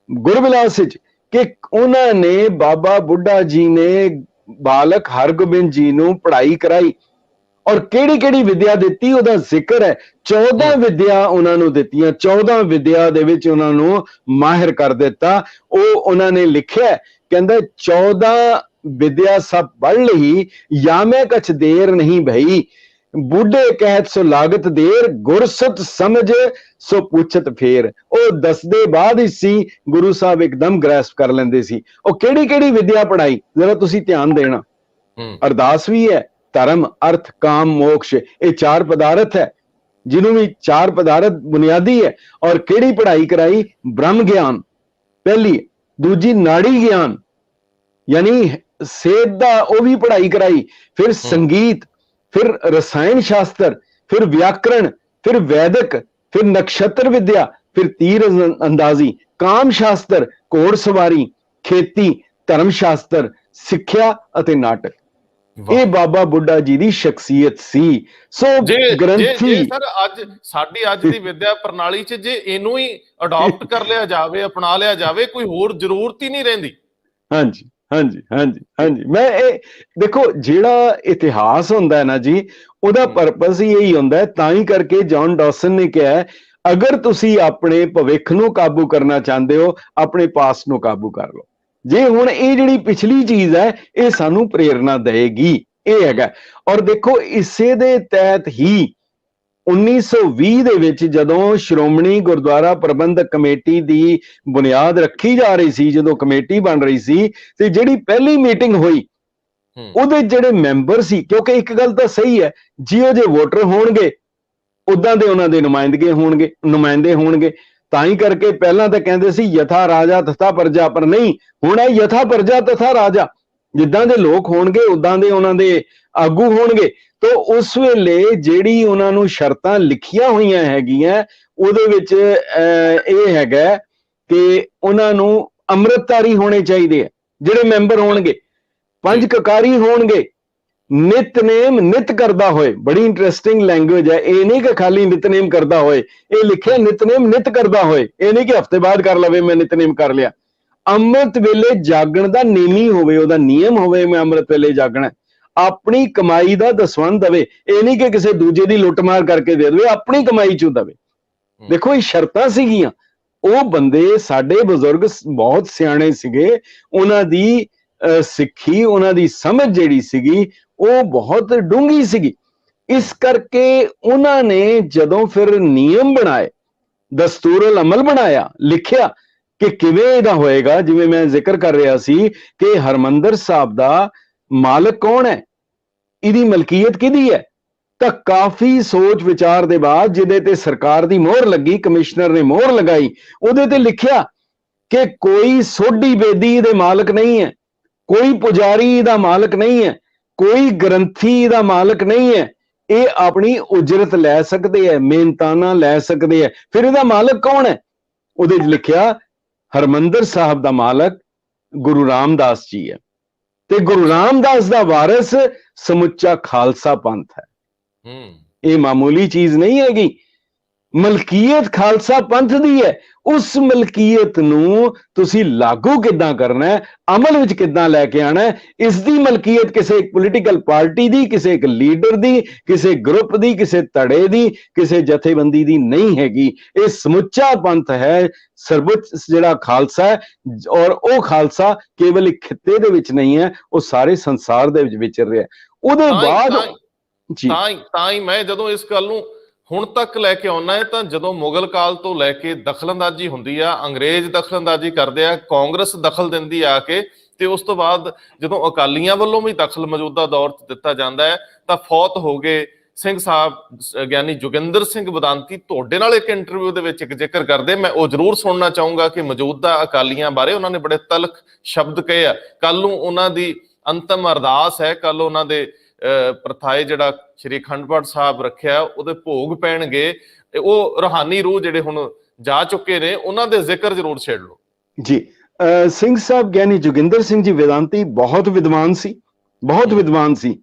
ਗੁਰਬਿਲਾਸ ਵਿੱਚ ਕਿ ਉਹਨਾਂ ਨੇ, ਬਾਬਾ ਬੁੱਢਾ ਜੀ ਨੇ ਬਾਲਕ ਹਰਗੋਬਿੰਦ ਜੀ ਨੂੰ ਪੜ੍ਹਾਈ ਕਰਾਈ, ਔਰ ਕਿਹੜੀ ਕਿਹੜੀ ਵਿਦਿਆ ਦਿੱਤੀ ਉਹਦਾ ਜ਼ਿਕਰ ਹੈ। 14 ਵਿਦਿਆ ਉਹਨਾਂ ਨੂੰ ਦਿੱਤੀਆਂ, 14 ਵਿਦਿਆ ਦੇ ਵਿੱਚ ਉਹਨਾਂ ਨੂੰ ਮਾਹਿਰ ਕਰ ਦਿੱਤਾ। ਉਹ ਉਹਨਾਂ ਨੇ ਲਿਖਿਆ, ਕਹਿੰਦਾ 14 ਵਿਦਿਆ ਸਭ ਪੜ੍ਹ ਲਈ, ਜਾਂ ਮੈਂ ਕਛ ਦੇਰ ਨਹੀਂ ਭਈ, ਬੁੱਢੇ ਕਹਿਤ ਸੋ ਲਾਗਤ ਦੇਰ, ਗੁਰਸਤ ਸਮਝ ਸੋ ਪੁੱਛਤ ਫੇਰ। ਉਹ ਦੱਸਦੇ ਬਾਅਦ ਹੀ ਸੀ, ਗੁਰੂ ਸਾਹਿਬ ਇੱਕਦਮ ਗ੍ਰੈਸਪ ਕਰ ਲੈਂਦੇ ਸੀ। ਉਹ ਕਿਹੜੀ ਕਿਹੜੀ ਵਿਦਿਆ ਪੜ੍ਹਾਈ, ਜ਼ਰਾ ਤੁਸੀਂ ਧਿਆਨ ਦੇਣਾ। ਅਰਦਾਸ ਵੀ ਹੈ, ਧਰਮ, ਅਰਥ, ਕਾਮ, ਮੋਕਸ਼, ਇਹ 4 ਪਦਾਰਥ ਹੈ। ਜਿਹਨੂੰ ਵੀ 4 ਪਦਾਰਥ ਬੁਨਿਆਦੀ ਹੈ। ਔਰ ਕਿਹੜੀ ਪੜ੍ਹਾਈ ਕਰਾਈ? ਬ੍ਰਹਮ ਗਿਆਨ ਪਹਿਲੀ, ਦੂਜੀ ਨਾੜੀ ਗਿਆਨ ਯਾਨੀ ਸਿਹਤ ਦਾ ਉਹ ਵੀ ਪੜ੍ਹਾਈ ਕਰਾਈ, ਫਿਰ ਸੰਗੀਤ, ਫਿਰ ਰਸਾਇਣ ਸ਼ਾਸਤਰ, ਫਿਰ ਵਿਆਕਰਣ, ਫਿਰ ਵੈਦਿਕ, ਫਿਰ ਨਕਸ਼ਤਰ ਵਿਦਿਆ, ਫਿਰ ਤੀਰ ਅੰਦਾਜ਼ੀ, ਕਾਮ ਸ਼ਾਸਤਰ, ਘੋੜ ਸਵਾਰੀ, ਖੇਤੀ, ਧਰਮ ਸ਼ਾਸਤਰ, ਸਿੱਖਿਆ ਅਤੇ ਨਾਟਕ। ਇਹ ਬਾਬਾ ਬੁੱਢਾ ਜੀ ਦੀ ਸ਼ਖਸੀਅਤ ਸੀ। ਸੋ ਗ੍ਰੰਥੀ ਸਰ ਅੱਜ ਦੀ ਵਿਦਿਆ ਪ੍ਰਣਾਲੀ 'ਚ ਜੇ ਇਹਨੂੰ ਹੀ ਅਡਾਪਟ ਕਰ ਲਿਆ ਜਾਵੇ, ਅਪਣਾ ਲਿਆ ਜਾਵੇ, ਕੋਈ ਹੋਰ ਜ਼ਰੂਰਤ ਹੀ ਨਹੀਂ ਰਹਿੰਦੀ। ਹਾਂਜੀ ਹਾਂਜੀ ਹਾਂਜੀ ਹਾਂਜੀ। ਮੈਂ ਇਹ ਦੇਖੋ, ਜਿਹੜਾ ਇਤਿਹਾਸ ਹੁੰਦਾ ਹੈ ਨਾ ਜੀ, ਉਹਦਾ ਪਰਪਸ ਹੀ ਇਹੀ ਹੁੰਦਾ ਹੈ। ਤਾਂ ਹੀ ਕਰਕੇ ਜੌਨ ਡਾਸਨ ਨੇ ਕਿਹਾ, ਅਗਰ ਤੁਸੀਂ ਆਪਣੇ ਭਵਿੱਖ ਨੂੰ ਕਾਬੂ ਕਰਨਾ ਚਾਹੁੰਦੇ ਹੋ, ਆਪਣੇ ਪਾਸਟ ਨੂੰ ਕਾਬੂ ਕਰ ਲਓ। ਜੇ ਹੁਣ ਇਹ ਜਿਹੜੀ ਪਿਛਲੀ ਚੀਜ਼ ਹੈ, ਇਹ ਸਾਨੂੰ ਪ੍ਰੇਰਨਾ ਦੇਗੀ, ਇਹ ਹੈਗਾ। ਔਰ ਦੇਖੋ, ਇਸੇ ਦੇ ਤਹਿਤ ਹੀ 1920 ਦੇ ਵਿੱਚ ਜਦੋਂ ਸ਼੍ਰੋਮਣੀ ਗੁਰਦੁਆਰਾ ਪ੍ਰਬੰਧਕ ਕਮੇਟੀ ਦੀ ਬੁਨਿਆਦ ਰੱਖੀ ਜਾ ਰਹੀ ਸੀ, ਜਦੋਂ ਕਮੇਟੀ ਬਣ ਰਹੀ ਸੀ, ਤੇ ਜਿਹੜੀ ਪਹਿਲੀ ਮੀਟਿੰਗ ਹੋਈ, ਉਹਦੇ ਜਿਹੜੇ ਮੈਂਬਰ ਸੀ, ਕਿਉਂਕਿ ਇੱਕ ਗੱਲ ਤਾਂ ਸਹੀ ਹੈ, ਜਿਹੋ ਜਿਹੇ ਵੋਟਰ ਹੋਣਗੇ ਉਦਾਂ ਦੇ ਉਹਨਾਂ ਦੇ ਨੁਮਾਇੰਦੇ ਹੋਣਗੇ। ਤਾਂ ਹੀ ਕਰਕੇ ਪਹਿਲਾਂ ਤਾਂ ਕਹਿੰਦੇ ਸੀ ਯਥਾ ਰਾਜਾ ਤਥਾ ਪ੍ਰਜਾ, ਪਰ ਨਹੀਂ, ਹੁਣ ਹੈ ਯਥਾ ਪ੍ਰਜਾ ਤਥਾ ਰਾਜਾ। ਜਿੱਦਾਂ ਦੇ ਲੋਕ ਹੋਣਗੇ ਉਦਾਂ ਦੇ ਉਹਨਾਂ ਦੇ ਆਗੂ ਹੋਣਗੇ। ਤੋ ਉਸ ਵੇਲੇ ਜਿਹੜੀ ਉਹਨਾਂ ਨੂੰ ਸ਼ਰਤਾਂ ਲਿਖੀਆਂ ਹੋਈਆਂ ਹੈਗੀਆਂ, ਉਹਦੇ ਵਿੱਚ ਇਹ ਹੈਗਾ ਕਿ ਉਹਨਾਂ ਨੂੰ ਅੰਮ੍ਰਿਤਧਾਰੀ ਹੋਣੇ ਚਾਹੀਦੇ ਆ ਜਿਹੜੇ ਮੈਂਬਰ ਹੋਣਗੇ, 5 ਕਕਾਰੀ ਹੋਣਗੇ, ਨਿਤਨੇਮ ਨਿਤ ਕਰਦਾ ਹੋਏ। ਬੜੀ ਇੰਟਰਸਟਿੰਗ ਲੈਂਗੁਏਜ ਹੈ, ਇਹ ਨਹੀਂ ਕਿ ਖਾਲੀ ਨਿਤਨੇਮ ਕਰਦਾ ਹੋਏ, ਇਹ ਲਿਖਿਆ ਨਿਤਨੇਮ ਨਿਤ ਕਰਦਾ ਹੋਏ। ਇਹ ਨਹੀਂ ਕਿ ਹਫ਼ਤੇ ਬਾਅਦ ਕਰ ਲਵੇ, ਮੈਂ ਨਿਤਨੇਮ ਕਰ ਲਿਆ। ਅੰਮ੍ਰਿਤ ਵੇਲੇ ਜਾਗਣ ਦਾ ਨੇਮੀ ਹੋਵੇ, ਉਹਦਾ ਨਿਯਮ ਹੋਵੇ, ਮੈਂ ਅੰਮ੍ਰਿਤ ਵੇਲੇ ਜਾਗਣਾ। ਆਪਣੀ ਕਮਾਈ ਦਾ ਦਸਵੰਧ ਦੇਵੇ, ਇਹ ਨਹੀਂ ਕਿ ਕਿਸੇ ਦੂਜੇ ਦੀ ਲੁੱਟਮਾਰ ਕਰਕੇ ਦੇ ਦੇਵੇ, ਆਪਣੀ ਕਮਾਈ ਚੋਂ ਦੇਵੇ। ਦੇਖੋ, ਇਹ ਸ਼ਰਤਾਂ ਸੀਗੀਆਂ। ਉਹ ਬੰਦੇ, ਸਾਡੇ ਬਜ਼ੁਰਗ ਬਹੁਤ ਸਿਆਣੇ ਸੀਗੇ, ਉਹਨਾਂ ਦੀ ਸਿੱਖੀ, ਉਹਨਾਂ ਦੀ ਸਮਝ ਜਿਹੜੀ ਸੀਗੀ ਉਹ ਬਹੁਤ ਡੂੰਘੀ ਸੀਗੀ। ਇਸ ਕਰਕੇ ਉਹਨਾਂ ਨੇ ਜਦੋਂ ਫਿਰ ਨਿਯਮ ਬਣਾਏ, ਦਸਤੂਰਲ ਅਮਲ ਬਣਾਇਆ, ਲਿਖਿਆ ਕਿ ਕਿਵੇਂ ਇਹਦਾ ਹੋਏਗਾ। ਜਿਵੇਂ ਮੈਂ ਜ਼ਿਕਰ ਕਰ ਰਿਹਾ ਸੀ ਕਿ ਹਰਮੰਦਰ ਸਾਹਿਬ ਦਾ ਮਾਲਕ ਕੌਣ ਹੈ, ਇਹਦੀ ਮਲਕੀਅਤ ਕਿਹਦੀ ਹੈ, ਤਾਂ ਕਾਫੀ ਸੋਚ ਵਿਚਾਰ ਦੇ ਬਾਅਦ ਜਿਹਦੇ ਤੇ ਸਰਕਾਰ ਦੀ ਮੋਹਰ ਲੱਗੀ, ਕਮਿਸ਼ਨਰ ਨੇ ਮੋਹਰ ਲਗਾਈ, ਉਹਦੇ ਤੇ ਲਿਖਿਆ ਕਿ ਕੋਈ ਸੋਢੀ ਬੇਦੀ ਇਹਦੇ ਮਾਲਕ ਨਹੀਂ ਹੈ, ਕੋਈ ਪੁਜਾਰੀ ਇਹਦਾ ਮਾਲਕ ਨਹੀਂ ਹੈ, ਕੋਈ ਗ੍ਰੰਥੀ ਇਹਦਾ ਮਾਲਕ ਨਹੀਂ ਹੈ। ਇਹ ਆਪਣੀ ਉਜਰਤ ਲੈ ਸਕਦੇ ਹੈ, ਮਿਹਨਤਾਨਾ ਲੈ ਸਕਦੇ ਹੈ। ਫਿਰ ਇਹਦਾ ਮਾਲਕ ਕੌਣ ਹੈ? ਉਹਦੇ 'ਚ ਲਿਖਿਆ ਹਰਮੰਦਰ ਸਾਹਿਬ ਦਾ ਮਾਲਕ ਗੁਰੂ ਰਾਮਦਾਸ ਜੀ ਹੈ, ਤੇ ਗੁਰੂ ਰਾਮਦਾਸ ਦਾ ਵਾਰਿਸ ਸਮੁੱਚਾ ਖਾਲਸਾ ਪੰਥ ਹੈ। ਇਹ ਮਾਮੂਲੀ ਚੀਜ਼ ਨਹੀਂ ਹੈਗੀ। ਮਲਕੀਅਤ ਖਾਲਸਾ ਪੰਥ ਦੀ ਹੈ। ਉਸ ਮਲਕੀਅਤ ਨੂੰ ਤੁਸੀਂ ਲਾਗੂ ਕਿੱਦਾਂ ਕਰਨਾ ਹੈ, ਅਮਲ ਵਿੱਚ ਕਿੱਦਾਂ ਲੈ ਕੇ ਆਣਾ ਹੈ, ਇਸ ਦੀ ਮਲਕੀਅਤ ਕਿਸੇ ਇੱਕ ਪੋਲੀਟੀਕਲ ਪਾਰਟੀ ਦੀ, ਕਿਸੇ ਇੱਕ ਲੀਡਰ ਦੀ, ਕਿਸੇ ਗਰੁੱਪ ਦੀ, ਕਿਸੇ ਧੜੇ ਦੀ, ਕਿਸੇ ਜਥੇਬੰਦੀ ਦੀ ਨਹੀਂ ਹੈਗੀ। ਇਹ ਸਮੁੱਚਾ ਪੰਥ ਹੈ, ਸਰਬਉੱਚ ਜਿਹੜਾ ਖਾਲਸਾ ਹੈ। ਔਰ ਉਹ ਖਾਲਸਾ ਕੇਵਲ ਇੱਕ ਖਿੱਤੇ ਦੇ ਵਿੱਚ ਨਹੀਂ ਹੈ, ਉਹ ਸਾਰੇ ਸੰਸਾਰ ਦੇ ਵਿੱਚ ਵਿਚਰ ਰਿਹਾ। ਉਹਦੇ ਬਾਅਦ ਤਾਂ ਹੀ ਮੈਂ ਜਦੋਂ ਇਸ ਗੱਲ ਨੂੰ ਹੁਣ ਤੱਕ ਲੈ ਕੇ ਆਉਣਾ ਹੈ, ਤਾਂ ਜਦੋਂ ਮੁਗਲ ਕਾਲ ਤੋਂ ਲੈ ਕੇ ਦਖਲਅੰਦਾਜ਼ੀ ਹੁੰਦੀ ਆ, ਅੰਗਰੇਜ਼ ਦਖਲਅੰਦਾਜ਼ੀ ਕਰਦੇ ਆ, ਕਾਂਗਰਸ ਦਖਲ ਦਿੰਦੀ ਆ ਕੇ, ਤੇ ਉਸ ਤੋਂ ਬਾਅਦ ਜਦੋਂ ਅਕਾਲੀਆਂ ਵੱਲੋਂ ਵੀ ਦਖਲ ਮੌਜੂਦਾ ਦੌਰ 'ਚ ਦਿੱਤਾ ਜਾਂਦਾ ਹੈ, ਤਾਂ ਫੌਤ ਹੋ ਗਏ ਸਿੰਘ ਸਾਹਿਬ ਗਿਆਨੀ ਜੋਗਿੰਦਰ ਸਿੰਘ ਬਦਾਂਤੀ। ਤੁਹਾਡੇ ਨਾਲ ਇੱਕ ਇੰਟਰਵਿਊ ਦੇ ਵਿੱਚ ਇੱਕ ਜ਼ਿਕਰ ਕਰਦੇ, ਮੈਂ ਉਹ ਜ਼ਰੂਰ ਸੁਣਨਾ ਚਾਹੂੰਗਾ ਕਿ ਮੌਜੂਦਾ ਅਕਾਲੀਆਂ ਬਾਰੇ ਉਹਨਾਂ ਨੇ ਬੜੇ ਤਲਖ ਸ਼ਬਦ ਕਹੇ ਆ। ਕੱਲ ਨੂੰ ਉਹਨਾਂ ਦੀ ਅੰਤਮ ਅਰਦਾਸ ਹੈ, ਕੱਲ ਉਹਨਾਂ ਦੇ ਪ੍ਰਥਾਏ ਜਿਹੜਾ ਸ਼੍ਰੀ ਅਖੰਡ ਪਾਠ ਸਾਹਿਬ ਰੱਖਿਆ, ਉਹਦੇ ਭੋਗ ਪੈਣਗੇ। ਉਹ ਰੂਹਾਨੀ ਰੂਹ ਜਿਹੜੇ ਹੁਣ ਜਾ ਚੁੱਕੇ ਨੇ, ਉਹਨਾਂ ਦੇ ਜ਼ਿਕਰ ਜ਼ਰੂਰ ਛੇੜ ਲਓ ਜੀ। ਸਿੰਘ ਸਾਹਿਬ ਗਿਆਨੀ ਜੋਗਿੰਦਰ ਸਿੰਘ ਜੀ ਵੇਦਾਂਤੀ ਬਹੁਤ ਵਿਦਵਾਨ ਸੀ, ਬਹੁਤ ਵਿਦਵਾਨ ਸੀ।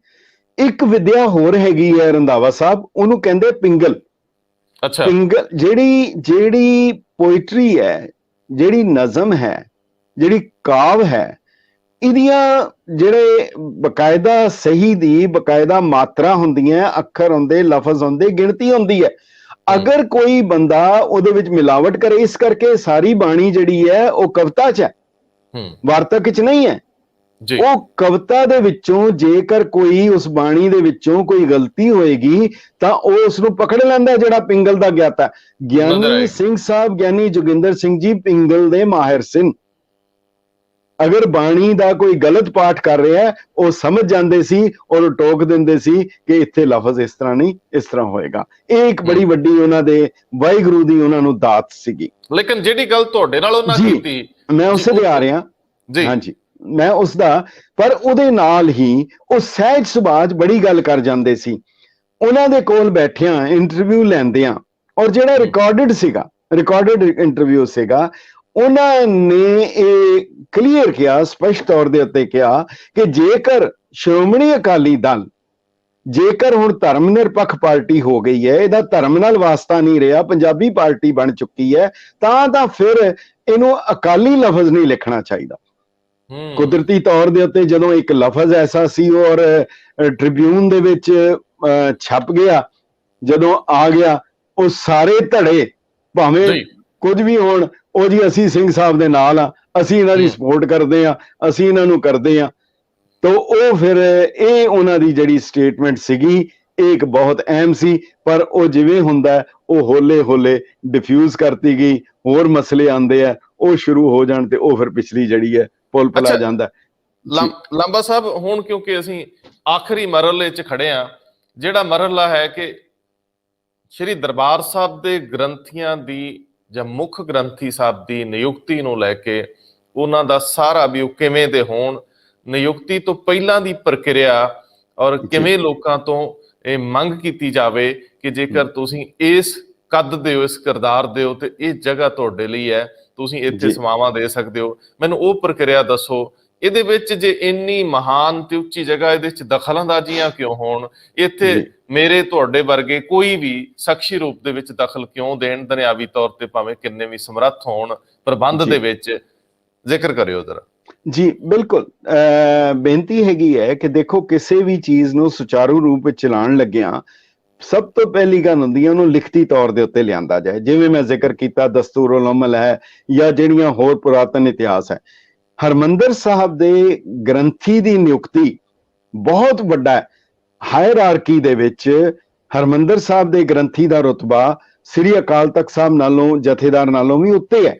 ਇੱਕ ਵਿਦਿਆ ਹੋਰ ਹੈਗੀ ਹੈ ਰੰਧਾਵਾ ਸਾਹਿਬ, ਉਹਨੂੰ ਕਹਿੰਦੇ ਪਿੰਗਲ। ਅੱਛਾ, ਪਿੰਗਲ ਜਿਹੜੀ ਪੋਇਟਰੀ ਹੈ, ਜਿਹੜੀ ਨਜ਼ਮ ਹੈ, ਜਿਹੜੀ ਕਾਵ ਹੈ, ਇਹਦੀਆਂ ਜਿਹੜੇ ਬਕਾਇਦਾ ਸਹੀ ਦੀ ਬਕਾਇਦਾ ਮਾਤਰਾ ਹੁੰਦੀਆਂ, ਅੱਖਰ ਹੁੰਦੇ, ਲਫ਼ਜ਼ ਹੁੰਦੇ, ਗਿਣਤੀ ਹੁੰਦੀ ਹੈ। ਅਗਰ ਕੋਈ ਬੰਦਾ ਉਹਦੇ ਵਿੱਚ ਮਿਲਾਵਟ ਕਰੇ, ਇਸ ਕਰਕੇ ਸਾਰੀ ਬਾਣੀ ਜਿਹੜੀ ਹੈ ਉਹ ਕਵਿਤਾ 'ਚ ਹੈ, ਵਾਰਤਕ 'ਚ ਨਹੀਂ ਹੈ। ਉਹ ਕਵਿਤਾ ਦੇ ਵਿੱਚੋਂ ਜੇਕਰ ਕੋਈ ਉਸ ਬਾਣੀ ਦੇ ਵਿੱਚੋਂ ਕੋਈ ਗਲਤੀ ਹੋਏਗੀ ਤਾਂ ਉਹ ਉਸ ਨੂੰ ਪਕੜ ਲੈਂਦਾ, ਜਿਹੜਾ ਪਿੰਗਲ ਦਾ ਗਿਆਤਾ। ਗਿਆਨੀ ਸਿੰਘ ਸਾਹਿਬ ਗਿਆਨੀ ਜੋਗਿੰਦਰ ਸਿੰਘ ਜੀ ਪਿੰਗਲ ਦੇ ਮਾਹਿਰ ਸਨ। ਅਗਰ ਬਾਣੀ ਦਾ ਕੋਈ ਗਲਤ ਪਾਠ ਕਰ ਰਿਹਾ ਉਹ ਸਮਝ ਜਾਂਦੇ ਸੀ ਔਰ ਟੋਕ ਦਿੰਦੇ ਸੀ ਕਿ ਇੱਥੇ ਲਫ਼ਜ਼ ਇਸ ਤਰ੍ਹਾਂ ਨਹੀਂ, ਇਸ ਤਰ੍ਹਾਂ ਹੋਏਗਾ। ਇਹ ਇੱਕ ਬੜੀ ਵੱਡੀ ਉਹਨਾਂ ਦੇ ਵਾਹਿਗੁਰੂ ਦੀ ਉਹਨਾਂ ਨੂੰ ਦਾਤ ਸੀਗੀ। ਲੇਕਿਨ ਜਿਹੜੀ ਗੱਲ ਤੁਹਾਡੇ ਨਾਲ ਉਹਨਾਂ ਕੀਤੀ, ਮੈਂ ਉਸੇ ਤੇ ਆ ਰਿਹਾ ਜੀ। ਹਾਂਜੀ, ਮੈਂ ਉਸ ਦਾ, ਪਰ ਉਹਦੇ ਨਾਲ ਹੀ ਉਹ ਸਹਿਜ ਸੁਭਾਅ ਬੜੀ ਗੱਲ ਕਰ ਜਾਂਦੇ ਸੀ। ਉਹਨਾਂ ਦੇ ਕੋਲ ਬੈਠਿਆਂ ਇੰਟਰਵਿਊ ਲੈਂਦਿਆਂ, ਔਰ ਜਿਹੜਾ ਰਿਕਾਰਡਡ ਸੀਗਾ, ਰਿਕਾਰਡਡ ਇੰਟਰਵਿਊ ਸੀਗਾ, ਉਹਨਾਂ ਨੇ ਇਹ ਕਲੀਅਰ ਕਿਹਾ, ਸਪਸ਼ਟ ਤੌਰ ਦੇ ਉੱਤੇ ਕਿਹਾ ਕਿ ਜੇਕਰ ਸ਼੍ਰੋਮਣੀ ਅਕਾਲੀ ਦਲ ਜੇਕਰ ਹੁਣ ਧਰਮ ਨਿਰਪੱਖ ਪਾਰਟੀ ਹੋ ਗਈ ਹੈ, ਇਹਦਾ ਧਰਮ ਨਾਲ ਵਾਸਤਾ ਨਹੀਂ ਰਿਹਾ, ਪੰਜਾਬੀ ਪਾਰਟੀ ਬਣ ਚੁੱਕੀ ਹੈ, ਤਾਂ ਫਿਰ ਇਹਨੂੰ ਅਕਾਲੀ ਲਫ਼ਜ਼ ਨਹੀਂ ਲਿਖਣਾ ਚਾਹੀਦਾ। ਕੁਦਰਤੀ ਤੌਰ ਦੇ ਉੱਤੇ ਜਦੋਂ ਇੱਕ ਲਫ਼ਜ਼ ਐਸਾ ਸੀ ਔਰ ਟ੍ਰਿਬਿਊਨ ਦੇ ਵਿੱਚ ਛਪ ਗਿਆ, ਜਦੋਂ ਆ ਗਿਆ, ਉਹ ਸਾਰੇ ਧੜੇ ਭਾਵੇਂ ਕੁਝ ਵੀ ਹੋਣ, ਉਹ ਜੀ ਅਸੀਂ ਸਿੰਘ ਸਾਹਿਬ ਦੇ ਨਾਲ ਆ, ਅਸੀਂ ਇਹਨਾਂ ਦੀ ਸਪੋਰਟ ਕਰਦੇ ਆ, ਅਸੀਂ ਇਹਨਾਂ ਨੂੰ ਕਰਦੇ ਆ। ਤੋ ਉਹ ਫਿਰ ਇਹ ਉਹਨਾਂ ਦੀ ਜਿਹੜੀ ਸਟੇਟਮੈਂਟ ਸੀਗੀ, ਇਹ ਇੱਕ ਬਹੁਤ ਅਹਿਮ ਸੀ, ਪਰ ਉਹ ਜਿਵੇਂ ਹੁੰਦਾ ਉਹ ਹੌਲੇ ਹੌਲੇ ਡਿਫਿਊਜ਼ ਕਰਤੀ ਗਈ। ਹੋਰ ਮਸਲੇ ਆਉਂਦੇ ਆ, ਉਹ ਸ਼ੁਰੂ ਹੋ ਜਾਣ ਤੇ ਉਹ ਫਿਰ ਪਿਛਲੀ ਜਿਹੜੀ ਹੈ ਪੁਲ ਪਲਾ ਜਾਂਦਾ। ਲਾਂਬਾ ਸਾਹਿਬ, ਹੁਣ ਕਿਉਂਕਿ ਅਸੀਂ ਆਖਰੀ ਮਰਹਲੇ 'ਚ ਖੜੇ ਆ, ਜਿਹੜਾ ਮਰਹਲਾ ਹੈ ਕਿ ਸ਼੍ਰੀ ਦਰਬਾਰ ਸਾਹਿਬ ਦੇ ਗ੍ਰੰਥੀਆਂ ਦੀ ਜਾਂ ਮੁੱਖ ਗ੍ਰੰਥੀ ਸਾਹਿਬ ਦੀ ਨਿਯੁਕਤੀ ਨੂੰ ਲੈ ਕੇ ਉਹਨਾਂ ਦਾ ਸਾਰਾ ਵੀ ਉਹ ਕਿਵੇਂ ਦੇ ਹੋਣ, ਨਿਯੁਕਤੀ ਤੋਂ ਪਹਿਲਾਂ ਦੀ ਪ੍ਰਕਿਰਿਆ, ਔਰ ਕਿਵੇਂ ਲੋਕਾਂ ਤੋਂ ਇਹ ਮੰਗ ਕੀਤੀ ਜਾਵੇ ਕਿ ਜੇਕਰ ਤੁਸੀਂ ਇਸ ਕੱਦ ਦੇ ਹੋ, ਇਸ ਕਿਰਦਾਰ ਦੇ ਹੋ, ਤੇ ਇਹ ਜਗ੍ਹਾ ਤੁਹਾਡੇ ਲਈ ਹੈ, ਤੁਸੀਂ ਇੱਥੇ ਸੇਵਾਵਾਂ ਦੇ ਸਕਦੇ ਹੋ। ਮੈਨੂੰ ਉਹ ਪ੍ਰਕਿਰਿਆ ਦੱਸੋ। ਇਹਦੇ ਵਿੱਚ ਜੇ ਇੰਨੀ ਮਹਾਨ ਤੇ ਉੱਚੀ ਜਗ੍ਹਾ, ਇਹਦੇ ਵਿੱਚ ਦਖਲਅੰਦਾਜ਼ੀਆਂ ਕਿਉਂ ਹੋਣ? ਇੱਥੇ ਮੇਰੇ ਤੁਹਾਡੇ ਵਰਗੇ ਕੋਈ ਵੀ ਸ਼ਖਸੀ ਰੂਪ ਦੇ ਵਿੱਚ ਦਖਲ ਕਿਉਂ ਦੇਣ? ਦੁਨਿਆਵੀ ਤੌਰ ਤੇ ਭਾਵੇਂ ਕਿੰਨੇ ਵੀ ਸਮਰੱਥ ਹੋਣ ਪ੍ਰਬੰਧ ਦੇ ਵਿੱਚ, ਜ਼ਿਕਰ ਕਰਿਓ ਜ਼ਰਾ। ਜੀ ਬਿਲਕੁਲ, ਬੇਨਤੀ ਹੈਗੀ ਹੈ ਕਿ ਦੇਖੋ, ਕਿਸੇ ਵੀ ਚੀਜ਼ ਨੂੰ ਸੁਚਾਰੂ ਰੂਪ ਵਿੱਚ ਚਲਾਉਣ ਲੱਗਿਆਂ ਸਭ ਤੋਂ ਪਹਿਲੀ ਗੱਲ ਹੁੰਦੀ ਹੈ ਉਹਨੂੰ ਲਿਖਤੀ ਤੌਰ ਦੇ ਉੱਤੇ ਲਿਆਂਦਾ ਜਾਏ। ਜਿਵੇਂ ਮੈਂ ਜ਼ਿਕਰ ਕੀਤਾ ਦਸਤੂਰੁਲ ਅਮਲ ਹੈ ਜਾਂ ਜਿਹੜੀਆਂ ਹੋਰ ਪੁਰਾਤਨ ਇਤਿਹਾਸ ਹੈ। ਹਰਮੰਦਰ ਸਾਹਿਬ ਦੇ ਗ੍ਰੰਥੀ ਦੀ ਨਿਯੁਕਤੀ ਬਹੁਤ ਵੱਡਾ ਹਾਇਰਾਰਕੀ ਦੇ ਵਿੱਚ ਹਰਮੰਦਰ ਸਾਹਿਬ ਦੇ ਗ੍ਰੰਥੀ ਦਾ ਰੁਤਬਾ ਸ੍ਰੀ ਅਕਾਲ ਤਖਤ ਸਾਹਿਬ ਨਾਲੋਂ, ਜਥੇਦਾਰ ਨਾਲੋਂ ਵੀ ਉੱਤੇ ਹੈ।